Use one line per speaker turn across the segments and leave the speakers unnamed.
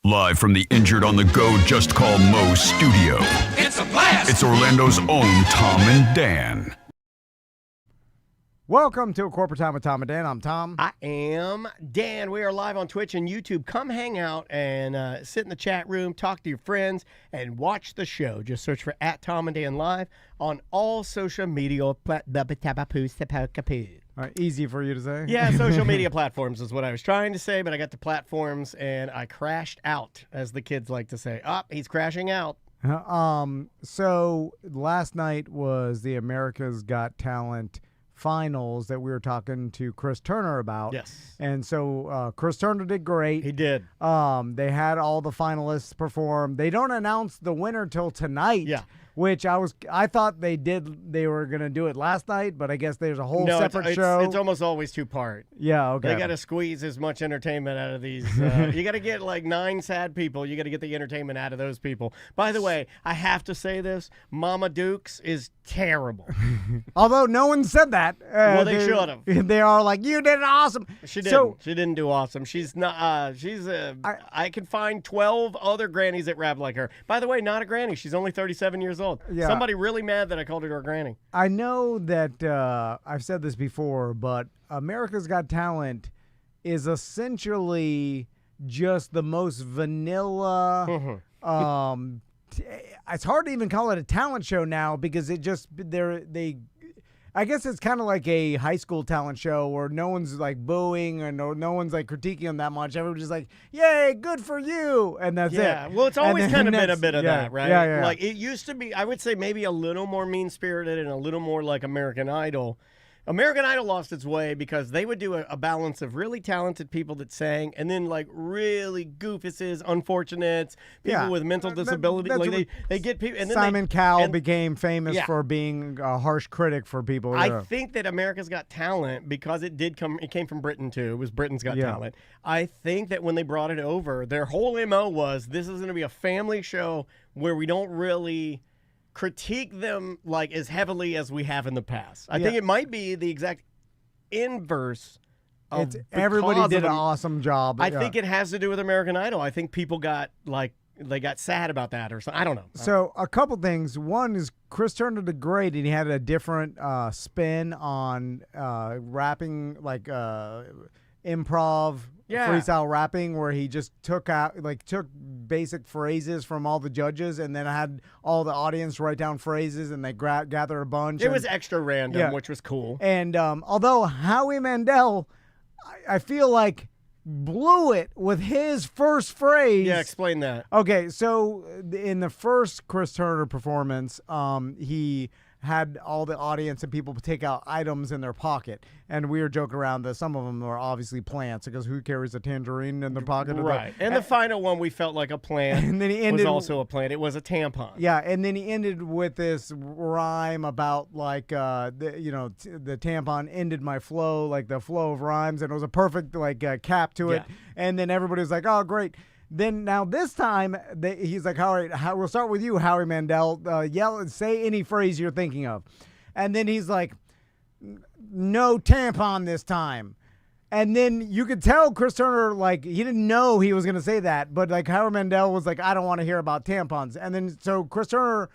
Live from the Injured on the Go Just Call Mo studio.
It's a blast!
It's Orlando's own Tom and Dan.
Welcome to A Corporate Time with Tom and Dan. I'm Tom.
I am Dan. We are live on Twitch and YouTube. Come hang out and sit in the chat room, talk to your friends, and watch the show. Just search for @TomandDan Live on all social media.
Easy for you to say.
Yeah, social media platforms is what I was trying to say, but I got the platforms and I crashed out, as the kids like to say. He's crashing out.
So last night was the America's Got Talent finals that we were talking to Chris Turner about.
Yes.
And so Chris Turner did great.
He did.
They had all the finalists perform. They don't announce the winner till tonight.
Yeah.
Which I thought they were going to do it last night, but I guess there's a whole separate show.
It's almost always two-part.
Yeah, okay.
They got to squeeze as much entertainment out of these. You got to get like 9 sad people. You got to get the entertainment out of those people. By the way, I have to say this. Mama Dukes is terrible.
Although no one said that.
Well, they should have.
They are like, you did awesome.
She didn't. She didn't do awesome. She's not. I can find 12 other grannies that rap like her. By the way, not a granny. She's only 37 years old.
Yeah.
Somebody really mad that I called her a granny.
I know that I've said this before, but America's Got Talent is essentially just the most vanilla. It's hard to even call it a talent show now because I guess it's kind of like a high school talent show where no one's like booing and no one's like critiquing them that much. Everyone's just like, "Yay, good for you," and that's it.
Yeah, well, it's always kind of been a bit of that, right?
Yeah.
Like it used to be. I would say maybe a little more mean spirited and a little more like American Idol. American Idol lost its way because they would do a balance of really talented people that sang and then like really goofuses, unfortunates, people with mental disability. Like they get people. And then
Simon Cowell became famous for being a harsh critic for people.
I think that America's Got Talent, because it came from Britain too. It was Britain's Got Talent. I think that when they brought it over, their whole MO was this is going to be a family show where we don't really critique them like as heavily as we have in the past. I think it might be the exact inverse of
everybody did an awesome job.
I think it has to do with American Idol. I think people got like they got sad about that or something. I don't know.
So a couple things. One is Chris Turner did great, and he had a different spin on rapping, like improv. Freestyle rapping, where he just took basic phrases from all the judges and then had all the audience write down phrases and they gather a bunch.
It was extra random, which was cool.
And although Howie Mandel, I feel like blew it with his first phrase.
Yeah, explain that.
Okay, so in the first Chris Turner performance, he had all the audience and people take out items in their pocket, and we were joking around that some of them are obviously plants because who carries a tangerine in their pocket?
Right. And the final one we felt like a plant. And then he ended was also a plant. It was a tampon.
Yeah, and then he ended with this rhyme about like the tampon ended my flow, like the flow of rhymes, and it was a perfect cap to it. And then everybody was like, "Oh, great." Then now this time he's like, all right, we'll start with you, Howie Mandel. Say any phrase you're thinking of. And then he's like, no tampon this time. And then you could tell Chris Turner, like, he didn't know he was going to say that. But, like, Howie Mandel was like, I don't want to hear about tampons. And then so Chris Turner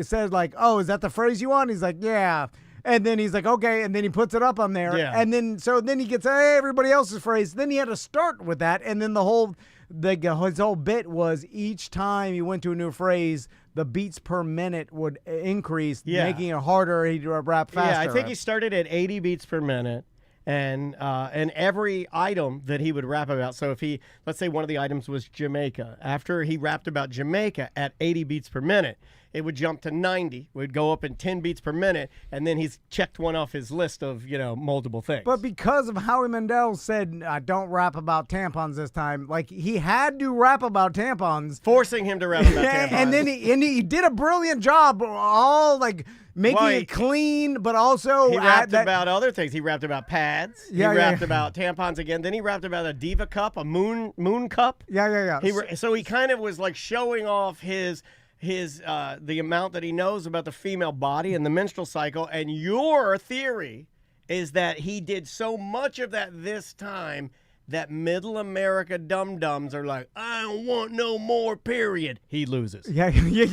said, like, oh, is that the phrase you want? He's like, yeah. And then he's like, okay. And then he puts it up on there.
Yeah.
And then he gets everybody else's phrase. Then he had to start with that. And then his whole bit was each time he went to a new phrase, the beats per minute would increase, making it harder. He'd rap faster.
Yeah, I think he started at 80 beats per minute. And every item that he would rap about, so if let's say one of the items was Jamaica, after he rapped about Jamaica at 80 beats per minute, it would jump to 90. It would go up in 10 beats per minute, and then he's checked one off his list of, multiple things.
But because of Howie Mandel said, don't rap about tampons this time, like, he had to rap about tampons.
Forcing him to rap about tampons.
And then he did a brilliant job, all, like, making it clean, but also
he rapped about other things. He rapped about pads. He rapped about tampons again. Then he rapped about a diva cup, a moon cup.
Yeah.
So he kind of was like showing off his the amount that he knows about the female body and the menstrual cycle. And your theory is that he did so much of that this time that middle America dum-dums are like, I don't want no more, period. He loses.
Yeah.
Is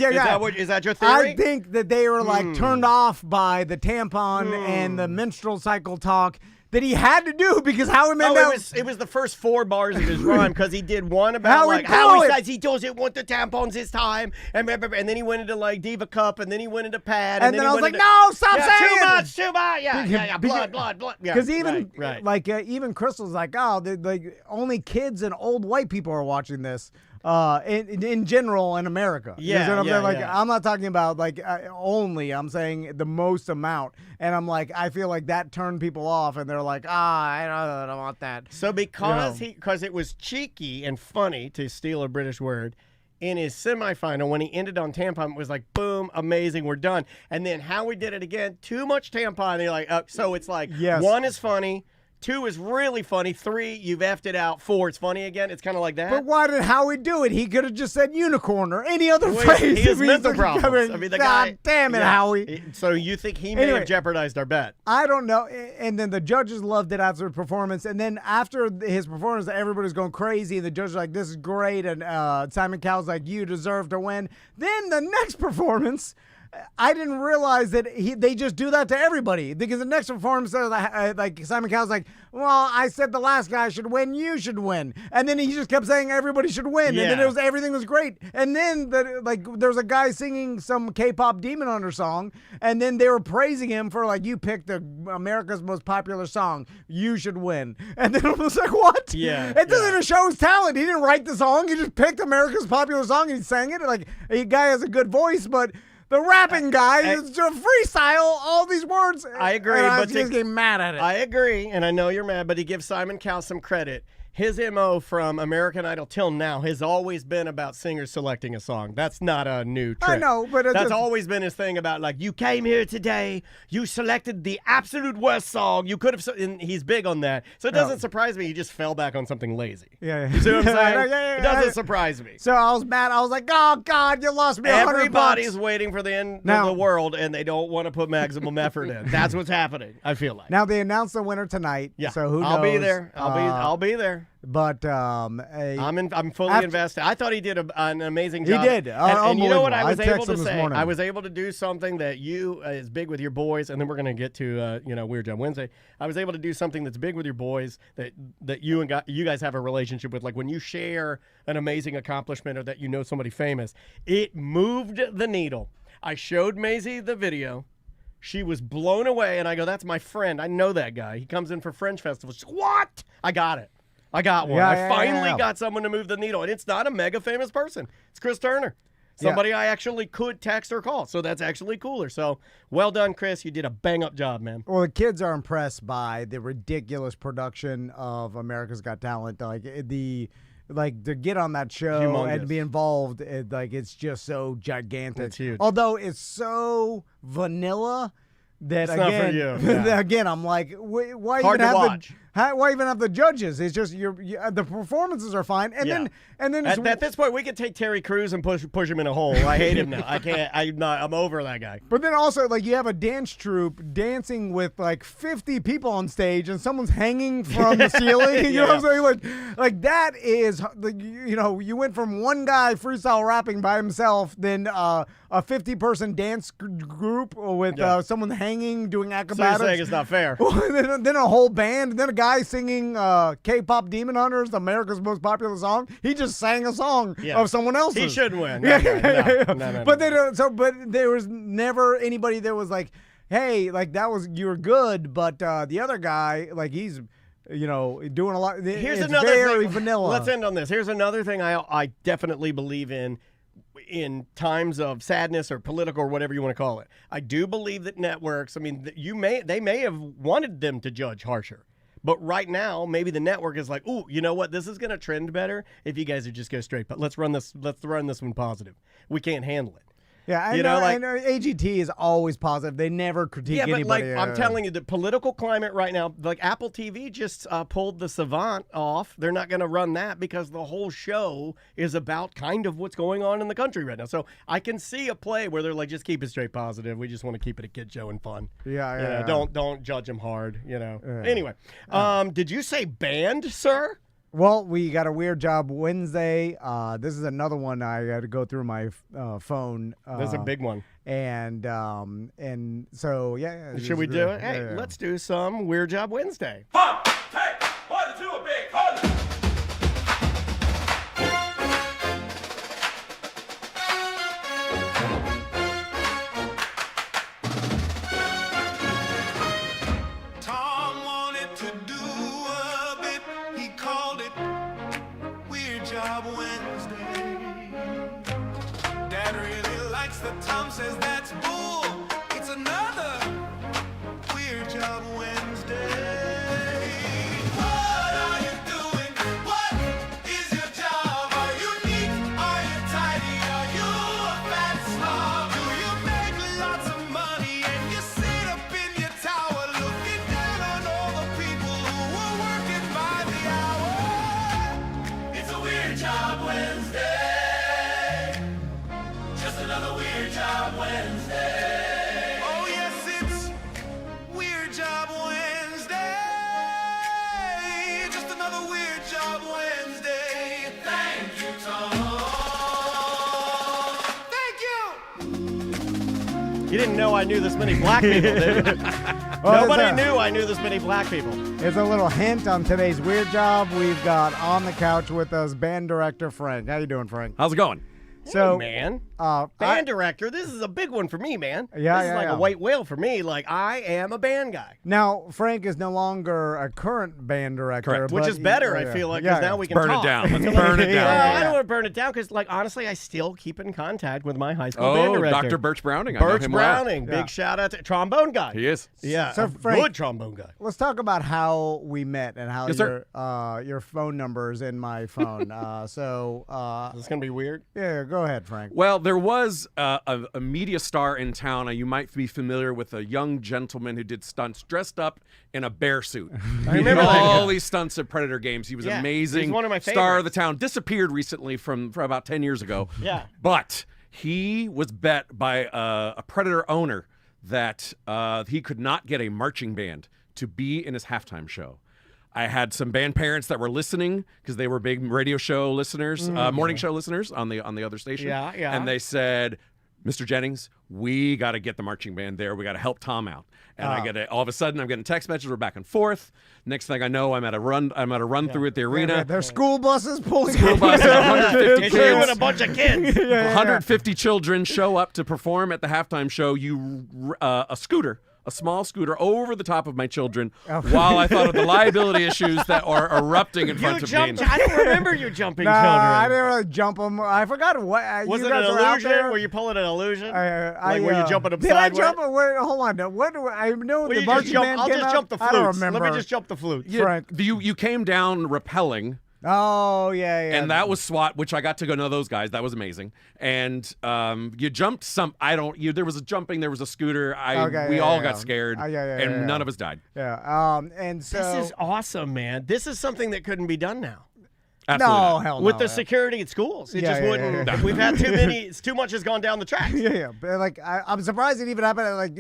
that your theory?
I think that they were like turned off by the tampon and the menstrual cycle talk that he had to do because Howie Mandel.
It was the first 4 bars of his rhyme because he did one about how he says he doesn't want the tampons this time, and then he went into like Diva Cup, and then he went into Pad,
and then I was like, no, stop saying
too much, yeah, blood,
because even Crystal's like, oh, like only kids and old white people are watching this. In general in America. I'm not talking about like only. I'm saying the most amount. And I'm like, I feel like that turned people off, and they're like, I don't want that.
So because it was cheeky and funny, to steal a British word, in his semifinal when he ended on tampon, it was like, boom, amazing, we're done. And then Howie did it again, too much tampon. And you're like, so it's like 1 is funny. 2 is really funny. 3, you've effed it out. 4, it's funny again. It's kind of like that.
But why did Howie do it? He could have just said unicorn or any other phrase.
He has mental problems. I mean, the guy.
God damn it, Howie.
So you think he may have jeopardized our bet?
I don't know. And then the judges loved it after his performance. And then after his performance, everybody's going crazy. And the judges are like, this is great. And Simon Cowell's like, you deserve to win. Then the next performance, I didn't realize that they just do that to everybody, because the next performance, like Simon Cowell's like, well, I said the last guy should win, you should win, and then he just kept saying everybody should win, and then everything was great, and then there's a guy singing some K-pop Demon Hunter song, and then they were praising him for like, you picked America's most popular song, you should win, and then I was like, what?
Yeah,
it doesn't even show his talent. He didn't write the song. He just picked America's popular song and he sang it. Like, a guy has a good voice, but the rapping guy is just freestyle all these words.
I agree,
but just getting mad at it.
I agree, and I know you're mad, but he gives Simon Cowell some credit. His MO from American Idol till now has always been about singers selecting a song. That's not a new trick.
I know, but
that's always been his thing about, like, you came here today, you selected the absolute worst song. You could have, and he's big on that. So it doesn't surprise me he just fell back on something lazy.
Yeah.
You see what I'm saying? It doesn't surprise me.
So I was mad. I was like, oh, God, you lost me $100.
Everybody's waiting for the end of the world, and they don't want to put maximum effort in. That's what's happening, I feel like.
Now, they announced the winner tonight.
Yeah.
So who knows?
I'll be there. I'll be there.
But
I'm fully invested. I thought he did an amazing job.
He did.
And you know what I was able to say?
Morning.
I was able to do something that is big with your boys, and then we're going to get to Weird Job Wednesday. I was able to do something that's big with your boys that you guys have a relationship with. Like when you share an amazing accomplishment or that you know somebody famous, it moved the needle. I showed Maisie the video. She was blown away, and I go, that's my friend. I know that guy. He comes in for Fringe Festival. She's like, what? I got it. I got one. I finally got someone to move the needle. And it's not a mega famous person. It's Chris Turner. Somebody I actually could text or call. So that's actually cooler. So well done, Chris. You did a bang-up job, man.
Well, the kids are impressed by the ridiculous production of America's Got Talent. Like to get on that show
Humongous.
And be involved, it's just so gigantic.
It's huge.
Although it's so vanilla that
it's not for you. Yeah.
Again, I'm like, why
Hard
even
to
have
watch.
Why even have the judges? It's just the performances are fine, and then
at this point we could take Terry Crews and push him in a hole. I hate him now. I can't. I'm over that guy.
But then also, like, you have a dance troupe dancing with like 50 people on stage, and someone's hanging from the ceiling. You know what I'm saying? Like that is, you went from one guy freestyle rapping by himself, then a 50-person dance group with someone hanging doing acrobatics.
So you're saying it's not fair?
then a whole band, then a guy singing K-pop Demon Hunters, America's most popular song. He just sang a song of someone else's.
He shouldn't win. No.
But there was never anybody that was like, hey, like you're good, but the other guy, like he's doing a lot.
Here's
it's
another
very
thing.
vanilla.
Let's end on this. Here's another thing I definitely believe in times of sadness or political or whatever you want to call it. I do believe that networks, I mean, they may have wanted them to judge harsher. But right now, maybe the network is like, ooh, you know what? This is going to trend better if you guys would just go straight. But let's run this one positive. We can't handle it.
Yeah, I know AGT is always positive. They never critique anybody.
But like I'm telling you, the political climate right now, like Apple TV just pulled The Savant off. They're not going to run that because the whole show is about kind of what's going on in the country right now. So I can see a play where they're like, just keep it straight positive. We just want to keep it a kid show and fun.
Yeah.
Don't judge them hard. Anyway, did you say banned, sir?
Well, we got a Weird Job Wednesday. This is another one I got to go through my phone.
There's a big one.
And so, yeah.
Should we do it? Hey, let's do some Weird Job Wednesday.
Pump, take, 1, 2, a big hug.
Tom wanted to do a bit. He called it Weird Job Wednesday. Dad really likes the Tom says that's bull. It's another Weird Job Wednesday. What are you doing? What is your job? Are you neat? Are you tidy? Are you a fat slob? Do you make lots of money and you sit up in your tower looking down on all the people who are working by the hour? It's a Weird Job Wednesday. Just another Weird Job Wednesday. Oh yes, it's Weird Job Wednesday. Just another Weird Job Wednesday. Thank you, Tom. Thank you.
You didn't know I knew this many black people, did you? Nobody knew I knew this many black people.
Here's a little hint on today's Weird Job. We've got on the couch with us band director Frank. How you doing, Frank?
How's it going?
So,
Hey, man. Band director, this is a big one for me, man.
Yeah,
this is
yeah,
like
yeah.
a white whale for me. Like, I am a band guy.
now Frank is no longer a current band director,
Correct.
Which
but
is better, I
yeah,
feel like,
yeah,
because now
yeah.
we can
Burn
talk.
it down. Let's burn it
Yeah,
down.
Well,
yeah.
I don't want to burn it down because, like, honestly, I still keep in contact with my high school band
Oh,
director.
Dr. Birch Browning. I know
Birch
him well.
Browning.
Yeah.
Big shout out to trombone guy.
He is.
Yeah,
So,
a
Frank-
good trombone guy.
Let's talk about how we met and how
Yes, sir.
your phone number is in my phone.
Is this going to be weird?
Yeah, go ahead, Frank.
Well, there was a media star in town. You might be familiar with a young gentleman who did stunts dressed up in a bear suit. I
remember that
all
guy.
these stunts at Predator games. He was
Yeah,
amazing.
he's one of my
Star of the
favorites.
town. Disappeared recently from about 10 years ago.
Yeah.
But he was bet by a Predator owner that he could not get a marching band to be in his halftime show. I had some band parents that were listening because they were big radio show listeners, morning show listeners on the other station.
Yeah, yeah.
And they said, Mr. Jennings, we got to get the marching band there. We got to help Tom out. And I get all of a sudden I'm getting text messages. We're back and forth. Next thing I know, I'm at a run through at the arena.
There's school buses pulling
School bus, 150
It's you and a
kids.
bunch of kids.
150 children show up to perform at the halftime show. A small scooter over the top of my children while I thought of the liability issues that are erupting in
You
front of me.
jumped. I don't remember you jumping
No,
children.
I didn't really jump them. I forgot what.
Was
you
it an
guys were out
illusion?
there.
Were you pulling an illusion?
Were
were you jumping them
Did
sideways?
I jump? Wait, hold on. What? I know
Well,
the
you just
marching
jump,
band
I'll
came
just
out.
jump the flutes.
I don't remember.
Let me just jump the flutes.
Frank.
You came down rappelling.
Oh yeah.
And that was SWAT, which I got to go know those guys. That was amazing. And you jumped some. There was a jumping. There was a scooter. We all got scared. And none of us died.
Yeah. And so
This is awesome, man. This is something that couldn't be done now.
Absolutely
no,
not.
hell no.
With the security at schools. It
Yeah,
just
yeah,
wouldn't.
yeah, yeah.
We've had too many. Too much has gone down the tracks.
Yeah. But like I'm surprised it even happened. Like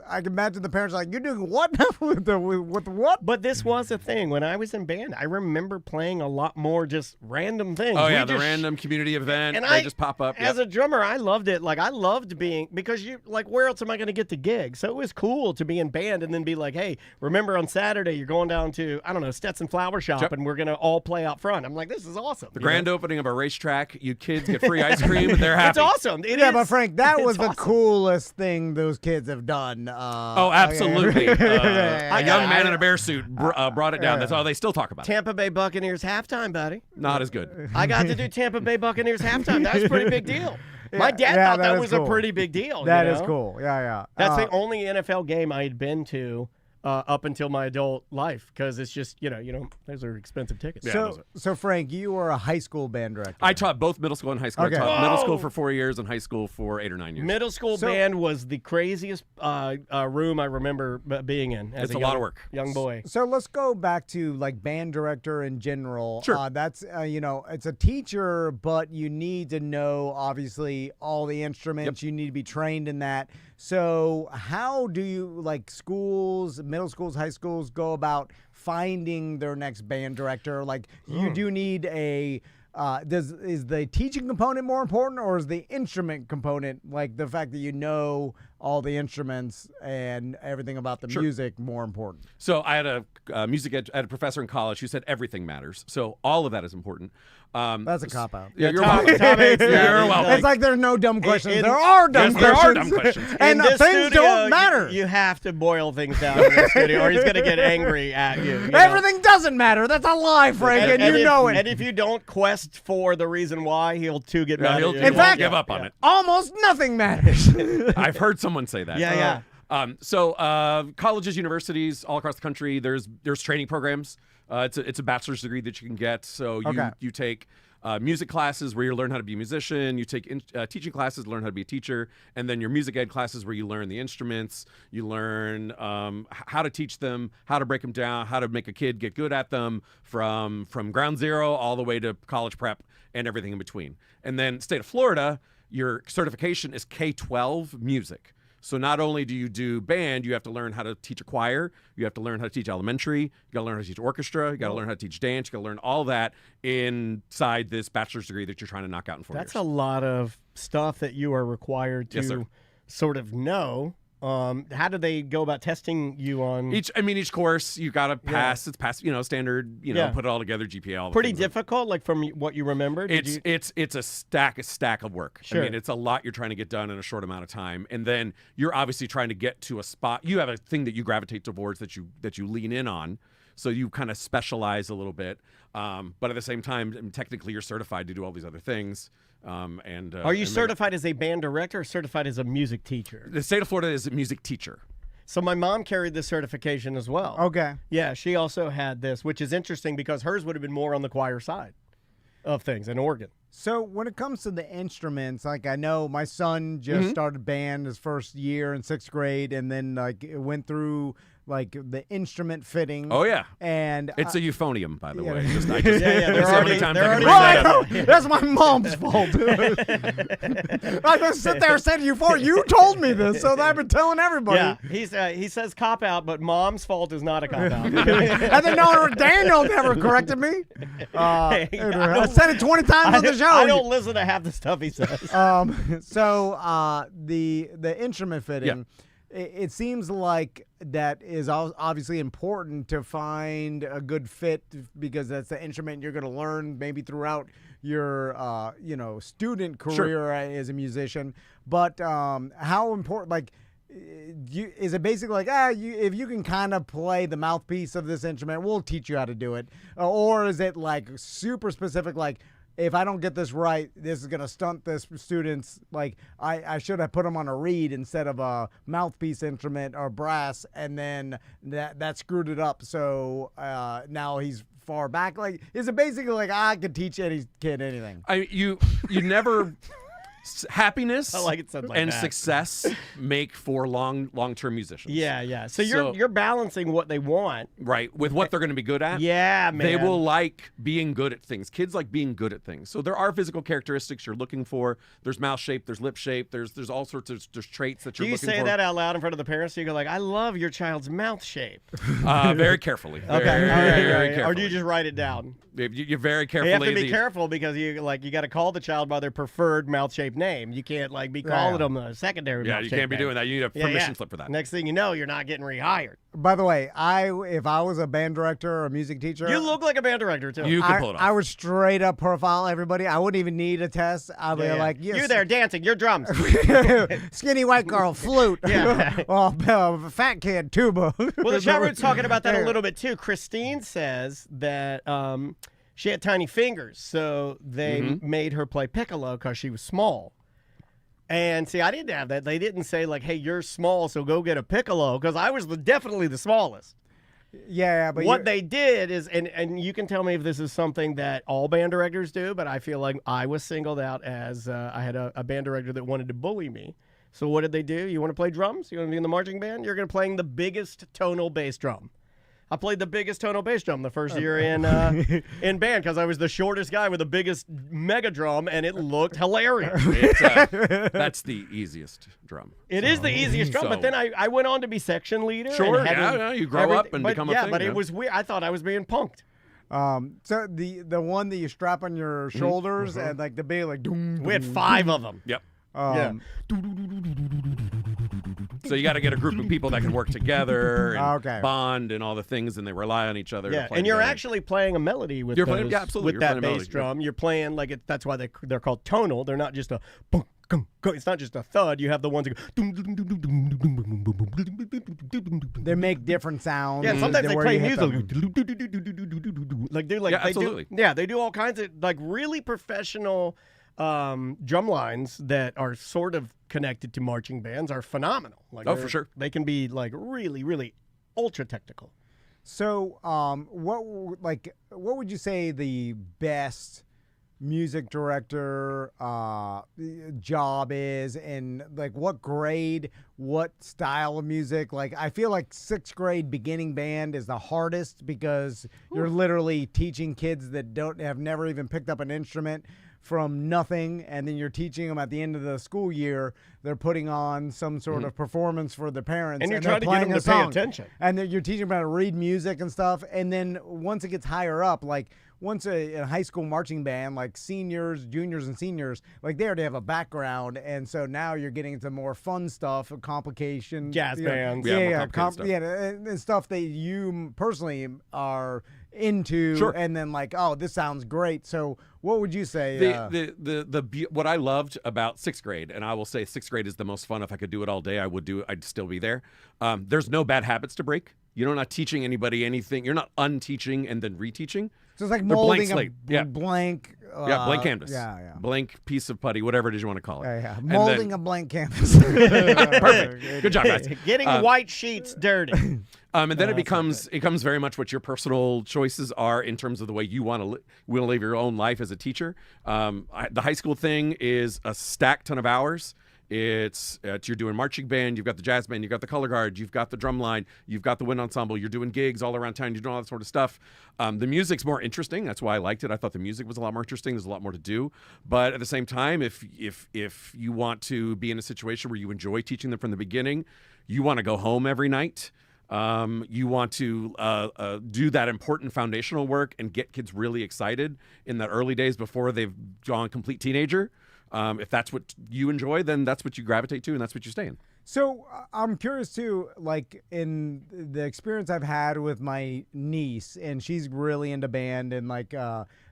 I can imagine the parents like, you're doing what now with the what?
But this was a thing. When I was in band, I remember playing a lot more just random things.
Oh,
We
yeah, the
just-
random community event.
And
They just pop up.
As
Yep.
a drummer, I loved it. Like, I loved being, because where else am I going to get the gig? So it was cool to be in band and then be like, hey, remember on Saturday, you're going down to, I don't know, Stetson Flower Shop
Yep.
and we're going to all play out front. I'm like, this is awesome.
The grand opening of a racetrack. You kids get free ice cream, and they're
It's
happy.
awesome. It
Yeah,
is-
but Frank, that
it's
was the
awesome.
coolest thing those kids have done.
Oh, absolutely.
yeah,
A young man in a bear suit brought it down. That's all they still talk about.
Tampa Bay Buccaneers halftime, buddy.
Not as good.
I got to do Tampa Bay Buccaneers halftime. That was a pretty big deal. My dad
yeah,
thought
that
that
is
was
cool.
a pretty big deal.
That
you
is
know?
cool. Yeah.
That's the only NFL game I had been to up until my adult life, because it's just, those are expensive tickets.
Yeah.
So Frank, you were a high school band director.
I taught both middle school and high school.
Okay.
I taught middle school
Whoa!
for 4 years and high school for 8 or 9 years.
Middle school
So-
band was the craziest room I remember being in. As
It's a lot of work.
Young boy.
So let's go back to like band director in general.
Sure.
That's it's a teacher, but you need to know obviously all the instruments. You need to be trained in that. So how do you, like, schools, middle schools, high schools, go about finding their next band director? Like, you do need a. Is the teaching component more important, or is the instrument component, like the fact that you know all the instruments and everything about the music, more important?
So I had a I had a professor in college who said everything matters. So all of that is important.
That's a cop out.
Yeah, you're
Tom
welcome.
hates that.
You're welcome.
It's like there's no dumb questions. There are dumb
Yes, there
questions.
are dumb questions.
And
In this
things
studio,
don't matter.
You have to boil things down in the studio, or he's going to get angry at you. You know?
Everything doesn't matter. That's a lie, Frank, and you
if,
know it.
And if you don't quest for the reason why, he'll too get mad
he'll-
at you.
he
In
won't
fact,
give up on it.
Almost nothing matters.
I've heard someone say that.
Yeah.
So colleges, universities all across the country, there's training programs. It's a bachelor's degree that you can get. So you take music classes where you learn how to be a musician. You take teaching classes to learn how to be a teacher, and then your music ed classes where you learn the instruments. You learn how to teach them, how to break them down, how to make a kid get good at them from ground zero all the way to college prep and everything in between. And then state of Florida, your certification is K-12 music. So not only do you do band, you have to learn how to teach a choir, you have to learn how to teach elementary, you got to learn how to teach orchestra, you got to learn how to teach dance, you got to learn all that inside this bachelor's degree that you're trying to knock out in 4 years.
That's a lot of stuff that you are required
Yes,
to
sir.
sort of know. How do they go about testing you on?
Each course you got to pass. It's pass, standard,
Yeah.
put it all together, GPA. All the
Pretty
things.
difficult, like from what you remember?
It's a stack of work.
Sure.
I mean, it's a lot you're trying to get done in a short amount of time, and then you're obviously trying to get to a spot. You have a thing that you gravitate towards that you lean in on, so you kind of specialize a little bit. But at the same time, I mean, technically, you're certified to do all these other things.
Are you certified as a band director or certified as a music teacher?
The state of Florida is a music teacher.
So my mom carried this certification as well.
Okay.
Yeah, she also had this, which is interesting because hers would have been more on the choir side of things, an organ.
So when it comes to the instruments, like I know my son just started band his first year in 6th grade, and then like it went through like the instrument fitting.
Oh yeah,
And
it's a euphonium, by the
yeah.
way. Just,
Yeah,
there's
they're
so many
already-
times
they're
I can
already-
bring that up.
That's my mom's fault. I just sit there and said to you before, you told me this, so I've been telling everybody.
Yeah, he says cop out, but mom's fault is not a cop out.
And then Daniel never corrected me. I said it 20 times on the show.
I don't listen to half the stuff he says.
So the instrument fitting, it seems like that is obviously important to find a good fit, because that's the instrument you're going to learn maybe throughout your student career as a musician. But how important, like, is it basically like, if you can kind of play the mouthpiece of this instrument, we'll teach you how to do it? Or is it like super specific, like, if I don't get this right, this is going to stunt this student's, like, I should have put him on a reed instead of a mouthpiece instrument or brass, and then that screwed it up. So now he's far back. Like, is it basically like I could teach any kid anything?
You never happiness
I like it said like
and
that.
success make for long-term musicians.
Yeah. So you're balancing what they want.
Right, with what they're going to be good at.
Yeah, man.
They will like being good at things. Kids like being good at things. So there are physical characteristics you're looking for. There's mouth shape, there's lip shape, there's all sorts of there's traits that
Do
you're
you
looking
say
for.
that out loud in front of the parents? So you go like, I love your child's mouth shape.
Very carefully.
Okay.
Very
Or do
carefully.
you just write it down?
You're very carefully.
You have to be careful because you got to call the child by their preferred mouth shaped name. You can't like be calling them a secondary
Yeah,
mouth
you
shaped
can't be
name.
doing that. You need a permission slip for that.
Next thing you know, you're not getting rehired.
By the way, if I was a band director or a music teacher,
You look like a band director too.
You can pull it off.
I would straight up profile everybody. I wouldn't even need a test. I'd be like, yes.
You there dancing, your drums.
Skinny white girl, flute.
Yeah.
Fat kid, tuba.
Well, the chat room's talking about that a little bit too. Christine says that she had tiny fingers, so they made her play piccolo because she was small. And see, I didn't have that. They didn't say like, "Hey, you're small, so go get a piccolo," because I was definitely the smallest.
Yeah, but
What they did is, and you can tell me if this is something that all band directors do, but I feel like I was singled out as I had a band director that wanted to bully me. So what did they do? You want to play drums? You want to be in the marching band? You're going to play the biggest tonal bass drum. I played the biggest tonal bass drum the first year in band because I was the shortest guy with the biggest mega drum, and it looked hilarious.
That's the easiest drum.
It is the easiest drum, but then I went on to be section leader.
Sure,
and
yeah, you grow up and become a thing.
Yeah, but
yeah.
it was weird. I thought I was being punked.
So the one that you strap on your shoulders and like the big like doom.
We had 5 of them.
Yep.
Yeah.
So you got to get a group of people that can work together and
Okay.
bond and all the things, and they rely on each other. to
Yeah,
play
and you're
together.
actually playing a melody with
You're playing-
those,
yeah, absolutely.
with
You're
that
playing a
bass
melody,
drum. You're playing like it. That's why they're called tonal. They're not just a boom, gung, gung. It's not just a thud. You have the ones that go. Dum, dum, dum, dum, dum, dum, dum, dum, dum, dum, dum.
They make different sounds.
Yeah, and sometimes they
where
play
you hit
music
them.
like they're like
Yeah,
they
absolutely.
do. Yeah, they do all kinds of like really professional drum lines that are sort of connected to marching bands are phenomenal. Like
Oh, for sure.
They can be like really, really ultra technical.
So, what would you say the best music director job is, and like what grade, what style of music? Like, I feel like 6th grade beginning band is the hardest because you're literally teaching kids that have never even picked up an instrument from nothing, and then you're teaching them at the end of the school year. They're putting on some sort of performance for the parents,
And you're
they're
trying to get
playing
them
a
to pay
song.
attention.
And then you're teaching them how to read music and stuff. And then once it gets higher up, like once a high school marching band, like seniors, juniors, and seniors, like they already have a background, and so now you're getting into more fun stuff, complication,
Jazz
you know,
bands.
Yeah, more
yeah,
complicated stuff.
yeah, and stuff that you personally are into,
Sure.
and then like, oh, this sounds great. So, what would you say?
What I loved about 6th grade, and I will say 6th grade is the most fun. If I could do it all day, I would do it. I'd still be there. There's no bad habits to break. You're not teaching anybody anything. You're not unteaching and then reteaching.
So it's like
They're blank
molding
slate.
a
Yeah.
blank.
Blank canvas.
Yeah.
Blank piece of putty, whatever it is you want to call it.
Yeah.
And
Molding
then-
a blank canvas.
Perfect. Good job, guys.
Getting white sheets dirty.
And then it becomes very much what your personal choices are in terms of the way you want to live your own life as a teacher. The high school thing is a stacked ton of hours. It's you're doing marching band, you've got the jazz band, you've got the color guard, you've got the drum line, you've got the wind ensemble, you're doing gigs all around town, you're doing all that sort of stuff. The music's more interesting. That's why I liked it. I thought the music was a lot more interesting. There's a lot more to do. But at the same time, if you want to be in a situation where you enjoy teaching them from the beginning, you want to go home every night. You want to do that important foundational work and get kids really excited in the early days before they've gone complete teenager. If that's what you enjoy, then that's what you gravitate to, and that's what you stay in.
So I'm curious too, like in the experience I've had with my niece, and she's really into band and like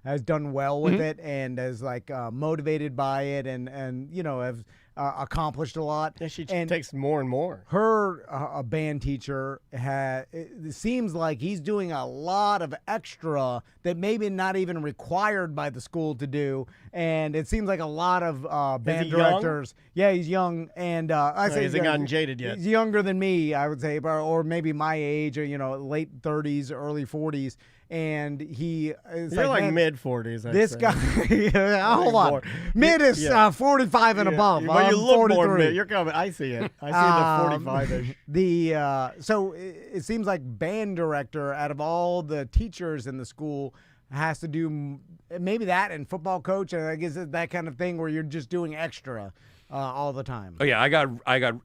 has done well with it and is like motivated by it and you know have accomplished a lot.
Yeah, she
and
takes more and more.
her a band teacher it seems like he's doing a lot of extra that maybe not even required by the school to do, and it seems like a lot of band
he young?
directors. Yeah, he's young, and I say
He hasn't gotten jaded yet.
He's younger than me, I would say, or maybe my age, or late 30s, early 40s, and he is
You're like
man,
mid-40s.
This guy, hold on,
more.
mid is
Yeah.
45 and above.
Well, you
I'm
look
43.
more mid. You're coming. I see it. I see the 45-ish.
So it seems like band director out of all the teachers in the school has to do maybe that, and football coach, and I guess it's that kind of thing where you're just doing extra all the time.
Oh yeah,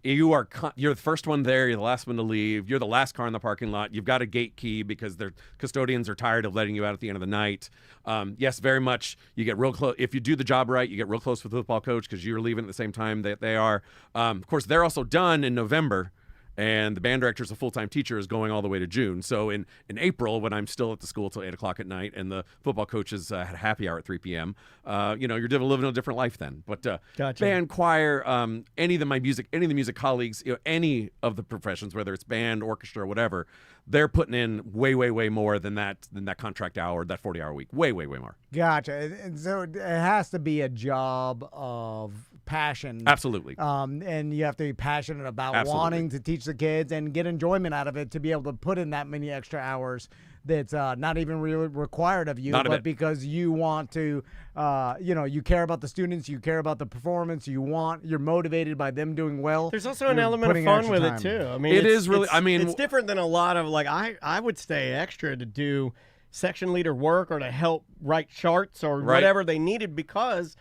you're the first one there. You're the last one to leave. You're the last car in the parking lot. You've got a gate key because their custodians are tired of letting you out at the end of the night. Yes, very much. You get real close if you do the job right. You get real close with the football coach because you're leaving at the same time that they are. Of course, they're also done in November. And the band director is a full-time teacher is going all the way to June. So in April, when I'm still at the school till 8 o'clock at night, and the football coaches had a happy hour at 3 p.m., you're living a different life then. But
Gotcha.
band, choir, any of the music colleagues, any of the professions, whether it's band, orchestra, whatever, they're putting in way, way, way more than that contract hour, that 40-hour week. Way, way, way more.
Gotcha. And so it has to be a job of passion.
Absolutely.
And you have to be passionate about
Absolutely.
wanting to teach the kids and get enjoyment out of it to be able to put in that many extra hours that's not even really required of you,
Not a
but
bit.
because you want to, you care about the students, you care about the performance, you're motivated by them doing well.
There's also an
you're
element of
putting
fun
extra
with
time.
it too. I mean,
It is really- I mean-
it's different than a lot of like I would stay extra to do section leader work or to help write charts or
Right.
whatever they needed because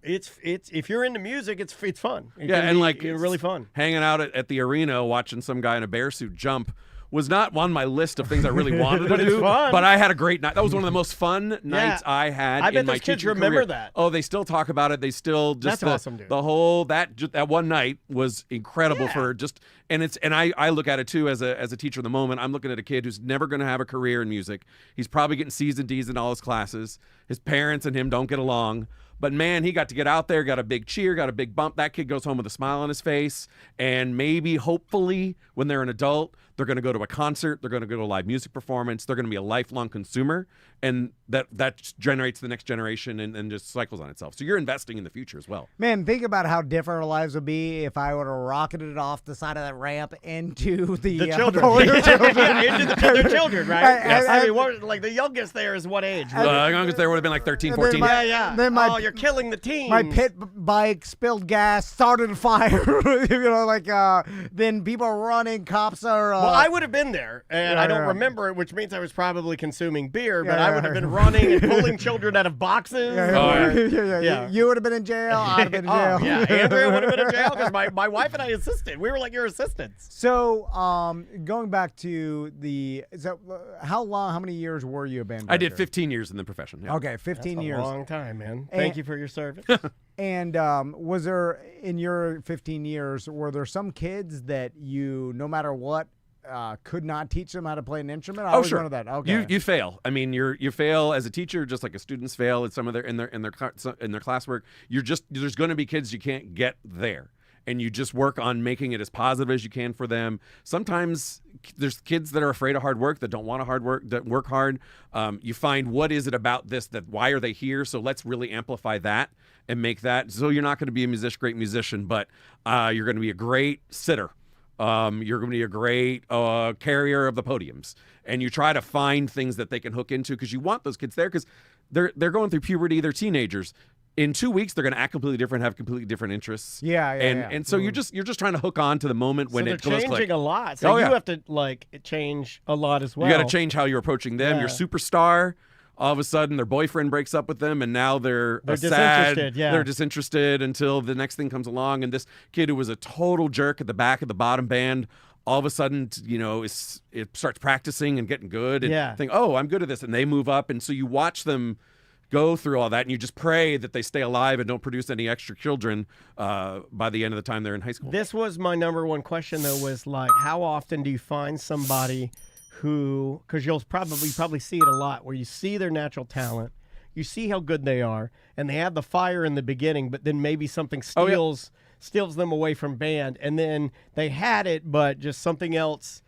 it's if you're into music, it's fun. It
Yeah,
can
and
be,
like
really fun.
hanging out at the arena watching some guy in a bear suit jump was not on my list of things I really wanted
But
to
it's
do.
fun.
But I had a great night. That was one of the most fun nights I had
I
in
bet
my
those kids
teaching
remember
career.
that.
Oh, they still talk about it. They still just
That's awesome, dude.
The whole that one night was incredible
Yeah.
for just and I look at it too as a teacher in the moment. I'm looking at a kid who's never going to have a career in music. He's probably getting C's and D's in all his classes. His parents and him don't get along. But man, he got to get out there, got a big cheer, got a big bump. That kid goes home with a smile on his face. And maybe, hopefully, when they're an adult, they're going to go to a concert. They're going to go to a live music performance. They're going to be a lifelong consumer. And that generates the next generation and just cycles on itself. So you're investing in the future as well.
Man, think about how different our lives would be if I would have rocketed it off the side of that ramp into the
children.
older children.
Yeah, into their children, right?
Yes.
I mean, like the youngest there is what age?
The youngest there would have been like 13,
And then
14.
my-
yeah.
Then my-
oh, you're killing the team.
My pit bike spilled gas, started a fire. Then people are running, cops are.
Well, I would have been there, and
Yeah,
I don't
yeah.
remember it, which means I was probably consuming beer, but
Yeah,
I would
yeah.
have been running and pulling children out of boxes.
yeah. You would have been in jail. I'd have been in jail.
Oh, yeah. Andrea would have been in jail because my wife and I assisted. We were like your assistants.
So, going back to how many years were you a band director?
I did 15 years in the profession. Yeah.
Okay, 15
That's a
years.
long time, man. Thank you for your service.
And was there, in your 15 years, were there some kids that you, no matter what, could not teach them how to play an instrument? I
Oh,
always
sure.
wanted that. Okay.
You fail. I mean, you fail as a teacher, just like students fail in some of their in their classwork. There's going to be kids you can't get there, and you just work on making it as positive as you can for them. Sometimes there's kids that are afraid of hard work, that don't want that work hard. You find what is it about this why are they here? So let's really amplify that and make that. So you're not going to be a great musician, but you're going to be a great sitter. You're going to be a great carrier of the podiums, and you try to find things that they can hook into because you want those kids there because they're going through puberty. They're teenagers. In 2 weeks, they're going to act completely different, have completely different interests.
Yeah.
And so you're just trying to hook on to the moment when
so
it
they're
goes
changing
click.
a lot. So
Oh,
you
yeah.
have to change a lot as well.
You got to change how you're approaching them.
Yeah.
Your superstar. All of a sudden, their boyfriend breaks up with them, and now they're sad.
disinterested, yeah.
They're disinterested until the next thing comes along. And this kid who was a total jerk at the back of the bottom band, all of a sudden, it starts practicing and getting good, and
Yeah.
think, oh, I'm good at this, and they move up, and so you watch them go through all that, and you just pray that they stay alive and don't produce any extra children by the end of the time they're in high school.
This was my number one question, though, was like, how often do you find somebody who, because you'll probably see it a lot, where you see their natural talent, you see how good they are, and they have the fire in the beginning, but then maybe something steals them away from band, and then they had it, but just something else,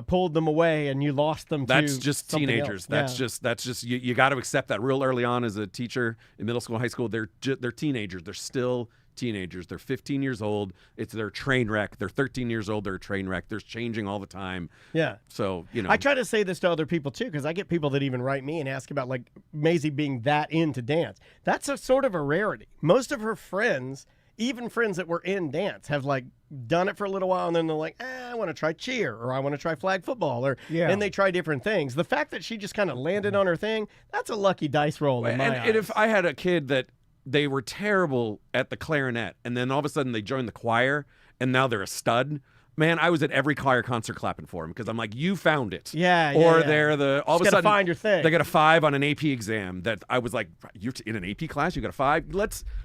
pulled them away, and you lost them.
That's
to
just
something
teenagers.
else.
That's just you got to accept that real early on as a teacher in middle school and high school. They're teenagers. They're still teenagers. They're 15 years old. It's their train wreck. They're 13 years old. They're a train wreck. They're changing all the time.
Yeah.
So,
I try to say this to other people too, because I get people that even write me and ask about like Maisie being that into dance. That's a sort of a rarity. Most of her friends, even friends that were in dance, have like done it for a little while, and then they're like, I want to try cheer, or I want to try flag football, and they try different things. The fact that she just kind of landed on her thing, that's a lucky dice roll in my eyes.
And if I had a kid that they were terrible at the clarinet, and then all of a sudden they joined the choir, and now they're a stud. Man, I was at every choir concert clapping for him because I'm like, you found it.
Yeah.
Or
yeah.
they're all
Just
of a
gotta
sudden
find your thing.
they got a 5 on an AP exam that I was like, you're in an AP class, you got a 5.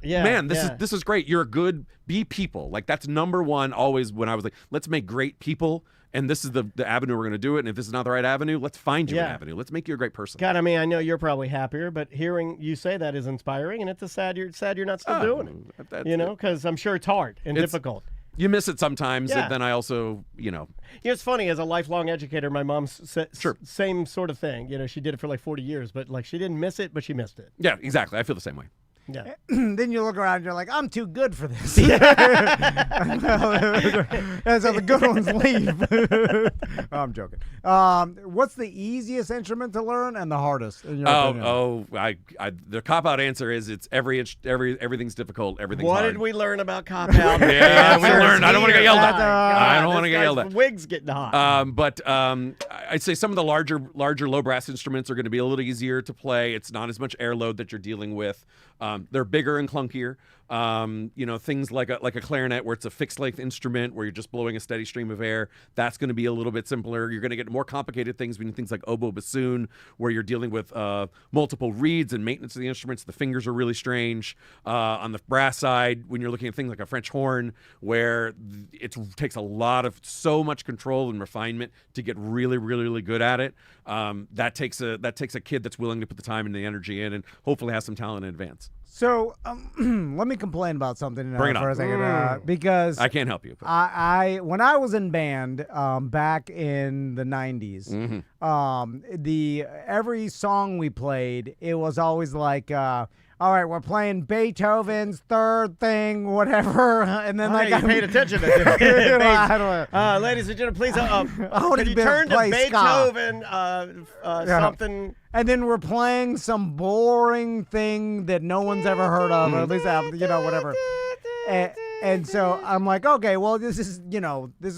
Yeah,
Man,
yeah.
this is great. You're a good be people. Like that's number one always when I was like, let's make great people. And this is the avenue we're going to do it. And if this is not the right avenue, let's find you an avenue. Let's make you a great person.
God, I mean, I know you're probably happier, but hearing you say that is inspiring, and it's sad you're not still doing it. Because I'm sure it's hard and difficult.
You miss it sometimes,
Yeah.
and then I also,
It's funny, as a lifelong educator, my mom's
Sure.
same sort of thing. She did it for like 40 years, but like she didn't miss it, but she missed it.
Yeah, exactly. I feel the same way.
Yeah.
Then you look around and you're like, I'm too good for this. And so the good ones leave. I'm joking. What's the easiest instrument to learn and the hardest? In your opinion?
The cop-out answer is it's everything's difficult. Everything's
What
hard.
did we learn about cop-out?
Yeah, we learned. I don't want to get yelled at. I don't want to get yelled at.
Wig's getting hot.
But I'd say some of the larger low brass instruments are going to be a little easier to play. It's not as much air load that you're dealing with. They're bigger and clunkier. Things like a clarinet where it's a fixed length instrument where you're just blowing a steady stream of air. That's going to be a little bit simpler. You're going to get more complicated things when things like oboe bassoon, where you're dealing with multiple reeds and maintenance of the instruments. The fingers are really strange. On the brass side, when you're looking at things like a French horn, where it takes so much control and refinement to get really, really, really good at it. That takes a kid that's willing to put the time and the energy in, and hopefully has some talent in advance.
So let me complain about something
Bring it
for
on.
a second, because
I can't help you.
I when I was in band back in the 90s, every song we played, it was always like, all right, we're playing Beethoven's third thing, whatever, and then
you paid attention to it. Ladies and gentlemen, please, can you turn to Beethoven something?
And then we're playing some boring thing that no one's ever heard of, or at least whatever. And so I'm like, okay, well, this is